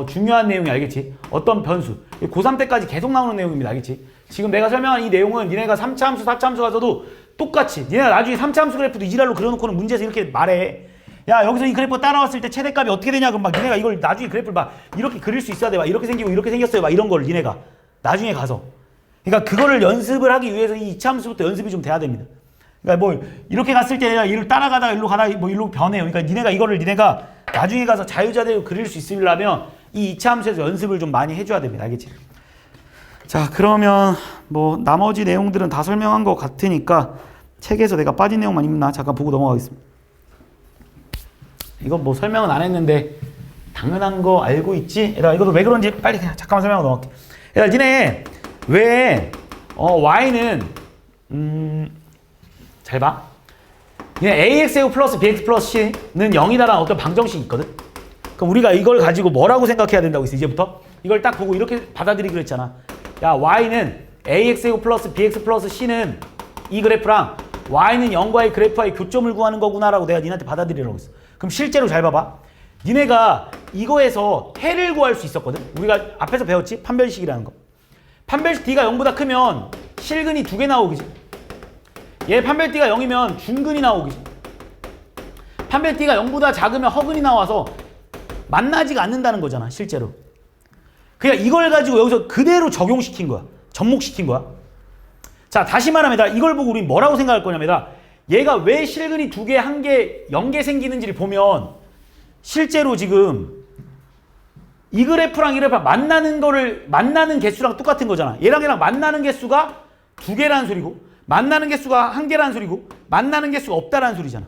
중요한 내용이 알겠지? 어떤 변수 고3 때까지 계속 나오는 내용입니다. 알겠지? 지금 내가 설명한 이 내용은 니네가 3차 함수, 4차 함수 가서도 똑같이 니네가 나중에 3차 함수 그래프도 이지랄로 그려놓고는 문제에서 이렇게 말해. 야 여기서 이 그래프 따라왔을 때 최대값이 어떻게 되냐 그럼 막 니네가 이걸 나중에 그래프를 막 이렇게 그릴 수 있어야 돼. 막 이렇게 생기고 이렇게 생겼어요. 막 이런 걸 니네가 나중에 가서 그러니까 그거를 연습을 하기 위해서 이 2차 함수부터 연습이 좀 돼야 됩니다. 그러니까 뭐 이렇게 갔을 때 내가 이를 따라가다가 일로 가다가 뭐 일로 변해요. 그러니까 니네가 나중에 가서 자유자재로 그릴 수 있으려면 이 2차 함수에서 연습을 좀 많이 해줘야 됩니다. 알겠지? 자, 그러면 뭐 나머지 내용들은 다 설명한 것 같으니까 책에서 내가 빠진 내용만 있나 잠깐 보고 넘어가겠습니다. 이건 뭐 설명은 안 했는데 당연한 거 알고 있지? 얘들아 이것도 왜 그런지 빨리 그냥 잠깐만 설명하고 넘어갈게. 얘들아 니네 왜 y는 잘 봐. 니네 ax제곱 플러스 bx 플러스 c는 0이다라는 어떤 방정식이 있거든. 그럼 우리가 이걸 가지고 뭐라고 생각해야 된다고 했어 이제부터? 이걸 딱 보고 이렇게 받아들이기로 했잖아. 야 y는 ax제곱 플러스 bx 플러스 c는 이 그래프랑 y는 0과의 그래프와의 교점을 구하는 거구나라고 내가 니네한테 받아들이라고 했어. 그럼 실제로 잘 봐봐. 니네가 이거에서 해를 구할 수 있었거든. 우리가 앞에서 배웠지? 판별식이라는 거. 판별식 d가 0보다 크면 실근이 2개 나오겠지. 얘 판별 d가 0이면 중근이 나오겠지. 판별 d가 0보다 작으면 허근이 나와서 만나지가 않는다는 거잖아 실제로. 그냥 이걸 가지고 여기서 그대로 적용시킨 거야. 접목시킨 거야. 자 다시 말하면 이걸 보고 우리 뭐라고 생각할 거냐면 얘가 왜 실근이 2개, 1개, 0개 생기는지를 보면 실제로 지금 이 그래프랑 이 그래프랑 만나는 개수랑 똑같은 거잖아. 얘랑 만나는 개수가 2개라는 소리고 만나는 개수가 1개라는 소리고 만나는 개수가 없다라는 소리잖아.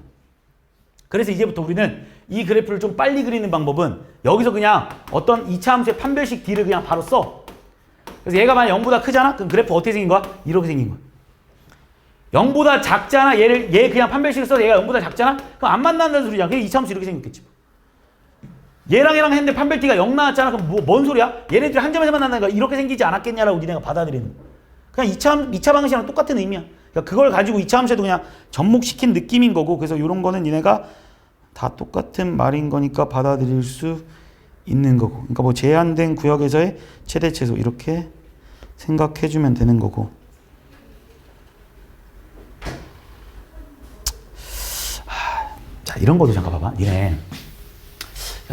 그래서 이제부터 우리는 이 그래프를 좀 빨리 그리는 방법은 여기서 그냥 어떤 2차 함수의 판별식 D를 그냥 바로 써. 그래서 얘가 만약 0보다 크잖아? 그럼 그래프 어떻게 생긴 거야? 이렇게 생긴 거야. 0보다 작잖아? 얘 그냥 판별식을 써서 얘가 0보다 작잖아? 그럼 안 만난다는 소리잖아. 그냥 2차 함수 이렇게 생겼겠지. 얘랑 했는데 판별 D가 0 나왔잖아? 그럼 뭔 소리야? 얘네들이 한 점에서 만난다니까 이렇게 생기지 않았겠냐라고 니네가 받아들이는 거야. 그냥 2차 방식이랑 똑같은 의미야. 그러니까 그걸 가지고 2차 함수에도 그냥 접목시킨 느낌인 거고 그래서 이런 거는 니네가 다 똑같은 말인 거니까 받아들일 수 있는 거고 그러니까 뭐 제한된 구역에서의 최대 최소 이렇게 생각해주면 되는 거고 자 이런 것도 잠깐 봐봐. 니네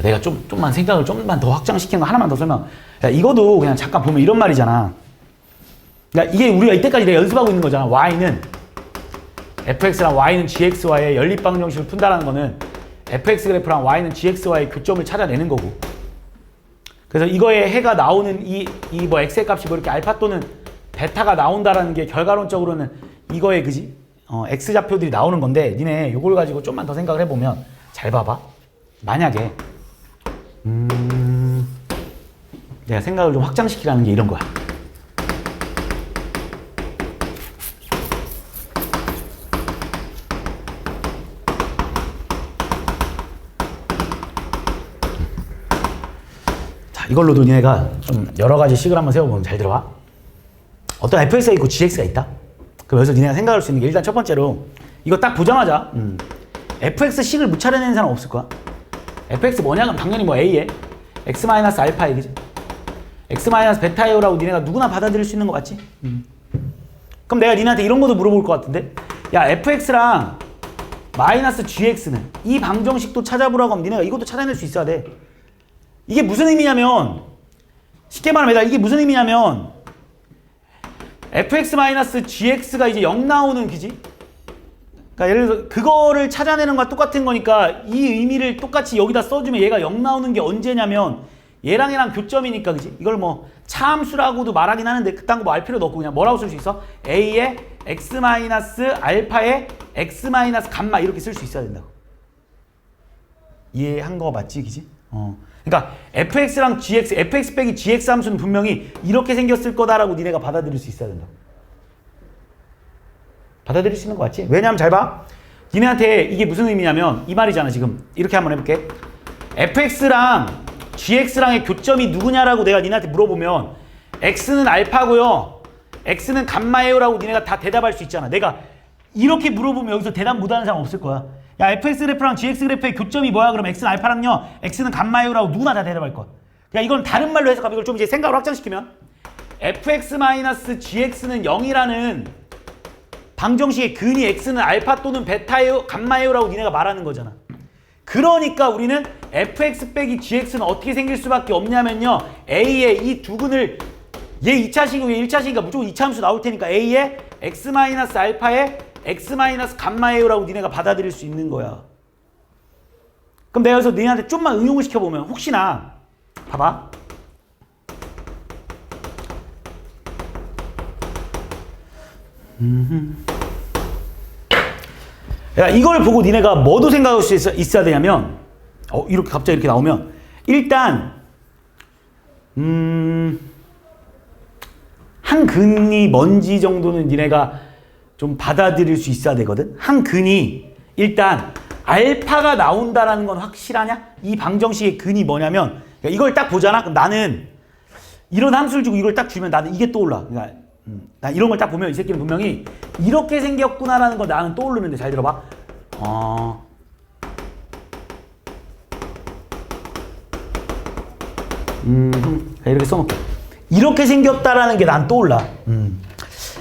내가 좀만 생각을 좀만 더 확장시키는 거 하나만 더 설명. 야, 이거도 그냥 잠깐 보면 이런 말이잖아. 그러니까 이게 우리가 이때까지 내가 연습하고 있는 거잖아. y는 fx랑 y는 gx와의 연립방정식을 푼다라는 거는 fx 그래프랑 y는 gx와의 교점을 찾아내는 거고. 그래서 이거에 해가 나오는 이 뭐 x의 값이 뭐 이렇게 알파 또는 베타가 나온다라는 게 결과론적으로는 이거에 그지? x 좌표들이 나오는 건데 니네 요걸 가지고 좀만 더 생각을 해보면 잘 봐봐. 만약에 내가 생각을 좀 확장시키라는 게 이런 거야. 이걸로도 니네가 좀 여러 가지 식을 한번 세워보면 잘 들어봐. 어떤 fx가 있고 gx가 있다. 그럼 여기서 니네가 생각할 수 있는 게 일단 첫 번째로 이거 딱 보자마자 fx 식을 못 차려내는 사람 없을 거야. fx 뭐냐? 그럼 당연히 뭐 a에 x 마이너스 알파 얘기지. x 마이너스 베타예요라고 니네가 누구나 받아들일 수 있는 거 맞지? 그럼 내가 니네한테 이런 것도 물어볼 것 같은데, 야 fx랑 마이너스 gx는 이 방정식도 찾아보라고 하면 니네가 이것도 찾아낼 수 있어야 돼. 이게 무슨 의미냐면, 쉽게 말하면 이게 무슨 의미냐면 fx 마이너스 gx가 이제 0 나오는 기지. 그러니까 예를 들어서 그거를 찾아내는 거랑 똑같은 거니까 이 의미를 똑같이 여기다 써주면 얘가 0 나오는 게 언제냐면 얘랑 얘랑 교점이니까, 그지? 이걸 뭐 차함수라고도 말하긴 하는데 그딴 거 뭐 알 필요도 없고 그냥 뭐라고 쓸 수 있어? a에 x 마이너스 알파에 x 마이너스 감마 이렇게 쓸 수 있어야 된다고. 이해한 거 맞지, 그지? 그러니까 fx랑 gx, fx 빼기 gx 함수는 분명히 이렇게 생겼을 거다라고 니네가 받아들일 수 있어야 된다고. 받아들일 수 있는 거 맞지? 왜냐면 잘 봐. 니네한테 이게 무슨 의미냐면 이 말이잖아. 지금 이렇게 한번 해볼게. fx랑 gx랑의 교점이 누구냐라고 내가 니네한테 물어보면 x는 알파고요, x는 감마예요 라고 니네가 다 대답할 수 있잖아. 내가 이렇게 물어보면 여기서 대답 못하는 사람 없을 거야. 야 fx 그래프랑 gx 그래프의 교점이 뭐야? 그럼 x는 알파랑요, x는 감마예요 라고 누구나 다 대답할 거야. 그러니까 이건 다른 말로 해석하면 이걸 좀 이제 생각을 확장시키면 fx-gx는 0이라는 방정식의 근이 x는 알파 또는 베타예요, 감마예요 라고 니네가 말하는 거잖아. 그러니까 우리는 fx 빼기 gx는 어떻게 생길 수밖에 없냐면요, a의 이 두 근을 얘 2차식이고 얘 1차식이니까 무조건 2차 함수 나올 테니까 a의 x 마이너스 알파에 x 마이너스 감마예요 라고 니네가 받아들일 수 있는 거야. 그럼 내가 여기서 니네한테 좀만 응용을 시켜보면 혹시나 봐봐. 야, 이걸 보고 니네가 뭐도 생각할 수 있어야 되냐면 이렇게 갑자기 이렇게 나오면 일단 한 근이 뭔지 정도는 니네가 좀 받아들일 수 있어야 되거든. 한 근이 일단 알파가 나온다라는 건 확실하냐? 이 방정식의 근이 뭐냐면 이걸 딱 보잖아. 그럼 나는 이런 함수를 주고 이걸 딱 주면 나는 이게 떠올라. 그러니까 나 이런 걸 딱 보면 이 새끼는 분명히 이렇게 생겼구나라는 거 나는 떠오르는데 잘 들어봐. 이렇게 써놓게. 이렇게 생겼다라는 게 난 떠올라.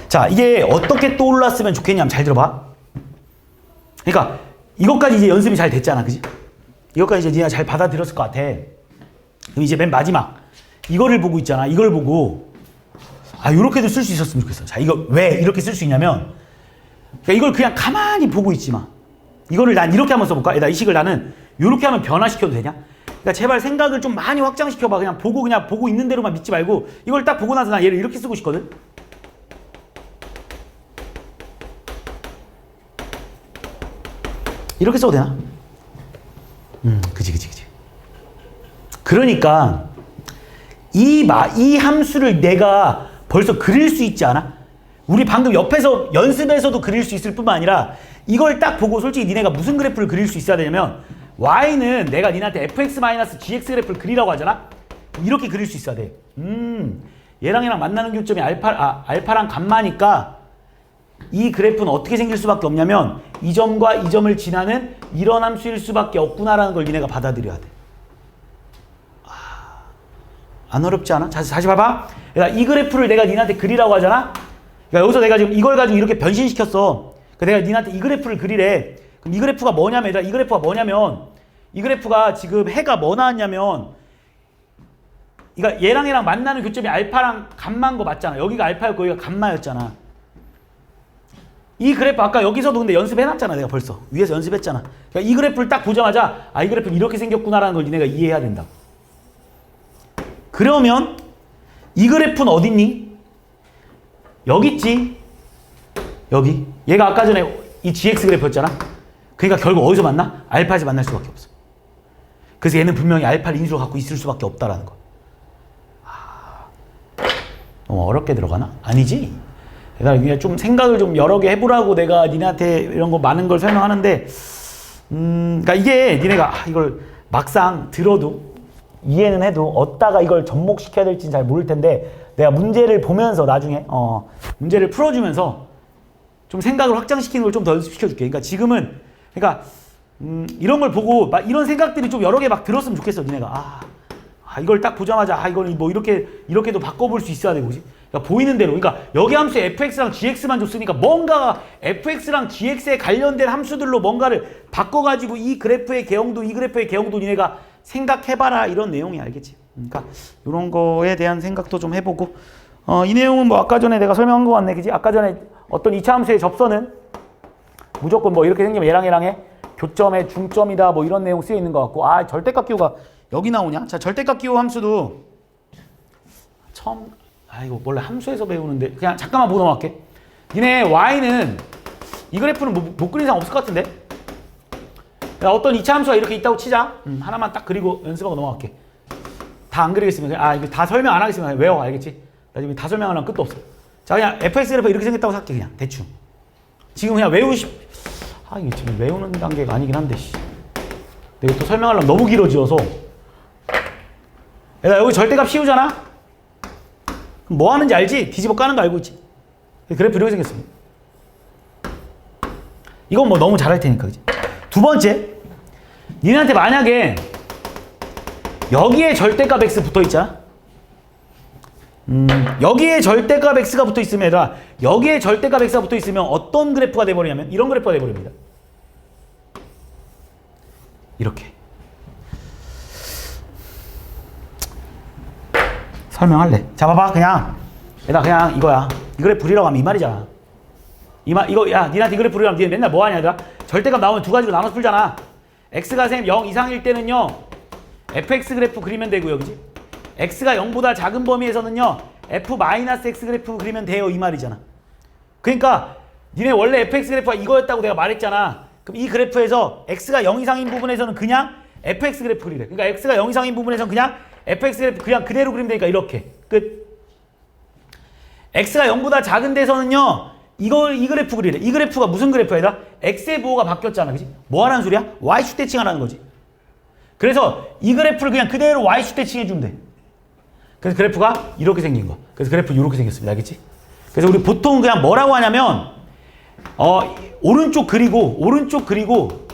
자, 이게 어떻게 떠올랐으면 좋겠냐면 잘 들어봐. 그러니까 이것까지 이제 연습이 잘 됐잖아, 그지? 이것까지 이제 네가 잘 받아들였을 것 같아. 그럼 이제 맨 마지막 이거를 보고 있잖아. 이걸 보고 이렇게도 쓸 수 있었으면 좋겠어. 자, 이거 왜 이렇게 쓸 수 있냐면, 그러니까 이걸 그냥 가만히 보고 있지 마. 이거를 난 이렇게 한번 써볼까? 이 식을 나는 이렇게 하면 변화시켜도 되냐? 그러니까 제발 생각을 좀 많이 확장시켜봐. 그냥 보고 있는 대로만 믿지 말고 이걸 딱 보고 나서 난 얘를 이렇게 쓰고 싶거든. 이렇게 써도 되나? 그지. 그러니까 이 함수를 내가 벌써 그릴 수 있지 않아? 우리 방금 옆에서 연습에서도 그릴 수 있을 뿐만 아니라 이걸 딱 보고 솔직히 니네가 무슨 그래프를 그릴 수 있어야 되냐면 y는 내가 니네한테 fx-gx 그래프를 그리라고 하잖아? 이렇게 그릴 수 있어야 돼. 얘랑 얘랑 만나는 교점이 알파랑 감마니까 이 그래프는 어떻게 생길 수밖에 없냐면 이 점과 이 점을 지나는 이런 함수일 수밖에 없구나라는 걸 니네가 받아들여야 돼. 안 어렵지 않아? 다시 봐봐. 그러니까 이 그래프를 내가 니네한테 그리라고 하잖아? 그러니까 여기서 내가 지금 이걸 가지고 이렇게 변신시켰어. 그러니까 내가 니네한테 이 그래프를 그리래. 그럼 이 그래프가 뭐냐면, 이 그래프가 지금 해가 뭐 나왔냐면, 그러니까 얘랑 만나는 교점이 알파랑 감마인 거 맞잖아. 여기가 알파였고 여기가 감마였잖아. 이 그래프 아까 여기서도 근데 연습해놨잖아. 내가 벌써 위에서 연습했잖아. 그러니까 이 그래프를 딱 보자마자 이 그래프는 이렇게 생겼구나라는 걸 니네가 이해해야 된다. 그러면 이 그래프는 어딨니? 여기 있지. 여기. 얘가 아까 전에 이 gx 그래프였잖아. 그러니까 결국 어디서 만나? 알파에서 만날 수밖에 없어. 그래서 얘는 분명히 알파를 인수로 갖고 있을 수밖에 없다라는 거. 너무 어렵게 들어가나? 아니지. 내가 그냥 좀 생각을 좀 여러 개 해보라고 내가 니네한테 이런 거 많은 걸 설명하는데, 그러니까 이게 니네가 이걸 막상 들어도 이해는 해도 어디다가 이걸 접목시켜야 될지는 잘 모를 텐데 내가 문제를 보면서 나중에 문제를 풀어주면서 좀 생각을 확장시키는 걸 좀 더 연습시켜줄게. 그러니까 지금은 그러니까 이런 걸 보고 막 이런 생각들이 좀 여러 개 막 들었으면 좋겠어. 니네가 이걸 딱 보자마자 이걸 뭐 이렇게도 바꿔볼 수 있어야 되고, 그지? 그러니까 보이는 대로. 그러니까 여기 함수 fx랑 gx만 줬으니까 뭔가 fx랑 gx에 관련된 함수들로 뭔가를 바꿔가지고 이 그래프의 개형도 니네가 생각해봐라 이런 내용이, 알겠지? 그러니까 이런 거에 대한 생각도 좀 해보고 이 내용은 뭐 아까 전에 내가 설명한 거 같네, 그지? 아까 전에 어떤 2차 함수의 접선은 무조건 뭐 이렇게 생기면 얘랑의 교점의 중점이다 뭐 이런 내용 쓰여 있는 것 같고, 절대값 기호가 여기 나오냐? 자, 절대값 기호 함수도 처음 이거 원래 함수에서 배우는데 그냥 잠깐만 보고 넘어갈게. 니네 y는 이 그래프는 못 그린 이상 없을 것 같은데? 어떤 2차 함수가 이렇게 있다고 치자. 하나만 딱 그리고 연습하고 넘어갈게. 다 안 그리겠으면 이거 다 설명 안 하겠으면 그냥 외워, 알겠지? 나 지금 다 설명하려면 끝도 없어. 자, 그냥 fx 그래프 이렇게 생겼다고 생각해. 그냥 대충 지금 그냥 이게 지금 외우는 단계가 아니긴 한데 내가 또 설명하려면 너무 길어지어서. 얘들아, 여기 절대값 씌우잖아? 그럼 뭐 하는지 알지? 뒤집어 까는 거 알고 있지? 그래프 이렇게 생겼습니다. 이건 뭐 너무 잘할 테니까, 그지? 두 번째, 니네한테 만약에 여기에 절대값 x 붙어 있잖아? 여기에 절대값 x가 붙어 있으면, 얘들아, 여기에 절대값 x가 붙어 있으면 어떤 그래프가 돼버리냐면 이런 그래프가 돼버립니다. 이렇게. 설명할래. 자, 봐봐. 그냥 이거야. 이 그래프 그리라고 하면 이 말이잖아. 니한테 이 그래프 그리라고 하면 니네 맨날 뭐 하냐, 얘들아? 절대값 나오면 두 가지로 나눠서 풀잖아. x가 0 이상일 때는요, fx 그래프 그리면 되고요, 그지? x가 0보다 작은 범위에서는요, f-x 그래프 그리면 돼요, 이 말이잖아. 그러니까 니네 원래 fx 그래프가 이거였다고 내가 말했잖아. 그럼 이 그래프에서 x가 0 이상인 부분에서는 그냥 fx 그래프 그리래. 그러니까 x가 0 이상인 부분에서는 그냥 fx 그래프 그냥 그대로 그리면 되니까 이렇게. 끝. x가 0보다 작은 데서는요, 이 그래프 그리래. 이 그래프가 무슨 그래프야, 얘들아? x의 부호가 바뀌었잖아, 그지? 뭐 하라는 소리야? y축 대칭하라는 거지. 그래서 이 그래프를 그냥 그대로 y축 대칭해주면 돼. 그래서 그래프가 이렇게 생긴 거. 그래서 그래프 이렇게 생겼습니다, 알겠지? 그래서 우리 보통 그냥 뭐라고 하냐면 오른쪽 그리고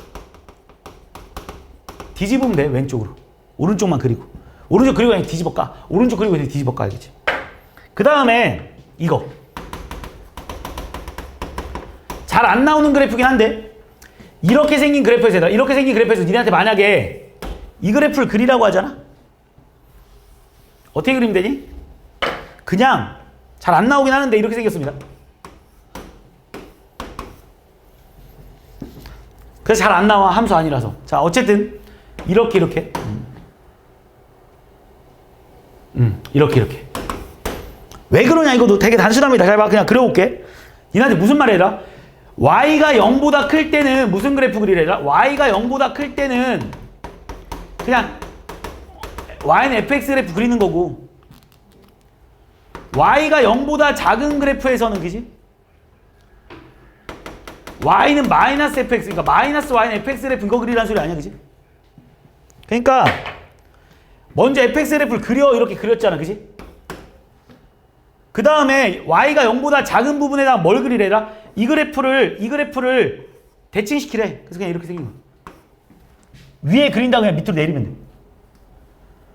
뒤집으면 돼, 왼쪽으로. 오른쪽만 그리고. 오른쪽 그리고 그냥 뒤집어 까. 오른쪽 그리고 그냥 뒤집어 까, 알겠지? 그 다음에 이거. 잘 안 나오는 그래프긴 한데 이렇게 생긴 그래프에서 니네한테 만약에 이 그래프를 그리라고 하잖아? 어떻게 그리면 되니? 그냥 잘 안 나오긴 하는데 이렇게 생겼습니다. 그래서 잘 안 나와, 함수 아니라서. 자, 어쨌든 이렇게 이렇게 왜 그러냐, 이거도 되게 단순합니다. 잘 봐. 그냥 그려볼게. 니한테 무슨 말 해라? y가 0보다 클 때는 무슨 그래프 그리래라? y가 0보다 클 때는 그냥 y는 fx 그래프 그리는 거고, y가 0보다 작은 그래프에서는, 그지? y는 마이너스 fx, 그러니까 마이너스 y는 fx 그래프 이거 그리라는 소리 아니야, 그지? 그러니까 먼저 fx 그래프를 그려. 이렇게 그렸잖아, 그지? 그 다음에 y가 0보다 작은 부분에다가 뭘 그리래라? 이 그래프를 대칭시키래. 그래서 그냥 이렇게 생긴 거야. 위에 그린다고 그냥 밑으로 내리면 돼.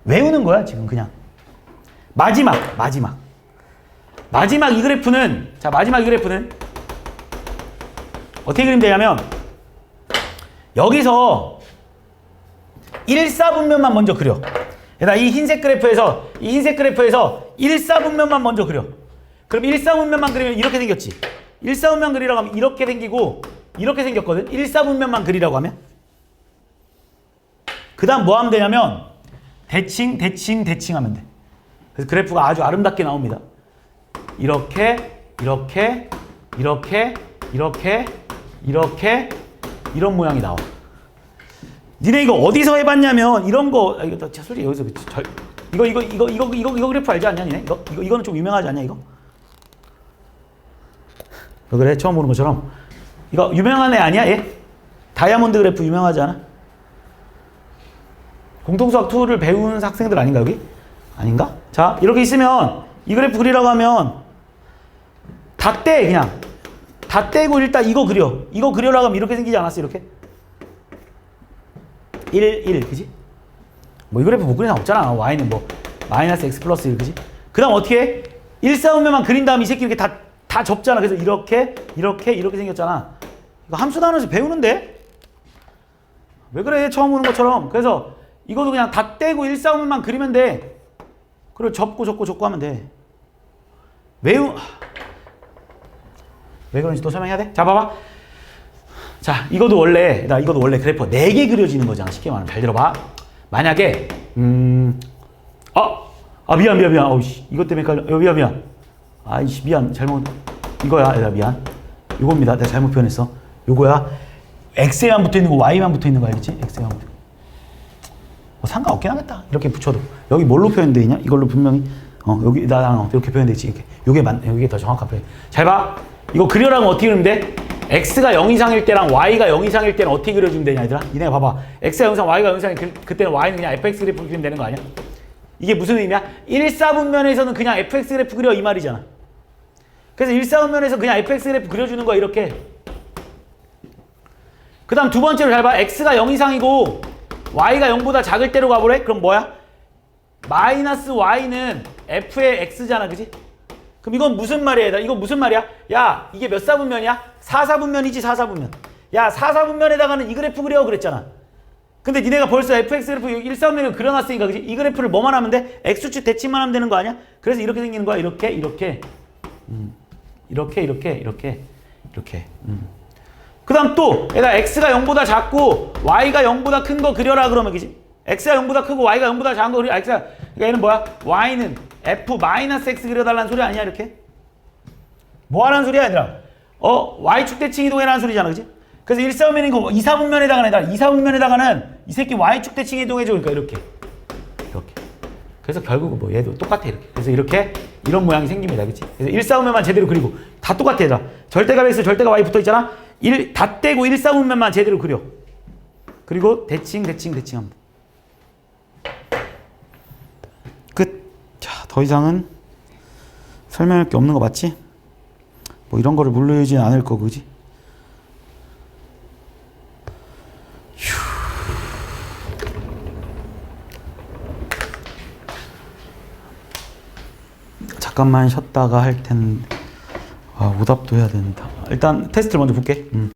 외우는 거야, 지금 그냥. 마지막 이 그래프는, 자, 마지막 이 그래프는 어떻게 그리면 되냐면 여기서 1사분면만 먼저 그려. 이 흰색 그래프에서 1사분면만 먼저 그려. 그럼 1사분면만 그리면 이렇게 생겼지. 1사분면 그리라고 하면 이렇게 생기고 이렇게 생겼거든. 1사분면만 그리라고 하면. 그 다음 뭐 하면 되냐면 대칭하면 돼. 그래서 그래프가 아주 아름답게 나옵니다. 이렇게 이런 모양이 나와. 니네 이거 어디서 해봤냐면 이런 거, 이거 솔직히 여기서 이거 그래프 알지 않냐, 니네? 이거는 좀 유명하지 않냐, 이거? 왜 그래? 처음 보는 것처럼. 이거 유명한 애 아니야, 얘? 다이아몬드 그래프 유명하지 않아? 공통수학 2를 배운 학생들 아닌가 여기? 아닌가? 자 이렇게 있으면 이 그래프 그리라고 하면 다 떼 그냥 다 떼고 일단 이거 그려. 이거 그려라고 하면 이렇게 생기지 않았어 이렇게? 1, 1 그지? 뭐 이 그래프 못 그리는 없잖아. y는 뭐 마이너스 x 플러스 1 그지? 그 다음 어떻게 해? 1사분면만 그린 다음에 이 새끼 이렇게 다 접잖아. 그래서 이렇게 생겼잖아. 이거 함수 단원에서 배우는데? 왜 그래 처음 보는 것처럼. 그래서 이것도 그냥 다 떼고 1사분면만 그리면 돼. 그리고 접고 하면 돼. 왜 그런지 또 설명해야 돼? 자 봐봐. 자 이것도 원래 그래프가 4개 그려지는 거잖아. 쉽게 말하면 잘 들어봐. 만약에 미안 어우씨 이것 때문에 헷갈려. 미안 아이씨 미안 잘못 이거야 얘들아 미안 이겁니다. 내가 잘못 표현했어. 요거야 x에만 붙어있는 거 y만 붙어있는 거 알겠지? x에만 붙어 뭐 상관없긴 하겠다 이렇게 붙여도. 여기 뭘로 표현되어 있냐? 이걸로 분명히 여기 이렇게 표현되어 있지. 이게 더 정확한 표현. 잘 봐. 이거 그려라면 어떻게 그리면 돼? x가 0 이상일 때랑 y가 0 이상일 때는 어떻게 그려주면 되냐 얘들아? 니네가 봐봐. x가 0 이상 y가 0 이상일 그때는 y는 그냥 fx 그래프 그리면 되는 거 아니야? 이게 무슨 의미야? 1사분면에서는 그냥 fx 그래프 그려 이 말이잖아. 그래서 1사분면에서 그냥 fx 그래프 그려주는 거야 이렇게. 그 다음 두 번째로 잘 봐. x가 0 이상이고 y가 0보다 작을 때로 가보래? 그럼 뭐야? 마이너스 y는 f의 x잖아 그지? 그럼 이건 무슨 말이야 얘들아? 이건 무슨 말이야? 야 이게 몇 사분면이야? 4사분면이지 4사분면. 야 4사분면에다가는 이 그래프 그려 그랬잖아. 근데 니네가 벌써 fx 그래프 1사분면을 그려놨으니까 그지? 이 그래프를 뭐만 하면 돼? x축 대칭만 하면 되는 거 아니야? 그래서 이렇게 생기는 거야. 이렇게 그 다음 또 얘가 x가 0보다 작고 y가 0보다 큰 거 그려라 그러면 그지? x가 0보다 크고 y가 0보다 작은 거 그려. 그러니까 얘는 뭐야? y는 f-x 그려달라는 소리 아니야 이렇게? 뭐 하라는 소리야 얘들아? y축 대칭 이동해라는 소리잖아 그지? 그래서 1사분면인 거 2사분면에다가는 얘들아 2사분면에다가는 이 새끼 y축 대칭 이동해줘. 그러니까 이렇게 그래서 결국 뭐 얘도 똑같아 이렇게. 그래서 이렇게 이런 모양이 생깁니다 그치? 그래서 1사분면만 제대로 그리고 다 똑같아 얘들아. 절대값 x 절대값 y 붙어있잖아. 다 떼고 1사분면만 제대로 그려. 그리고 대칭 하면 끝. 자, 더 이상은 설명할 게 없는 거 맞지? 뭐 이런 거를 물르진 않을 거 그지? 잠깐만 쉬었다가 할 텐데 오답도 해야 된다. 일단 테스트를 먼저 볼게.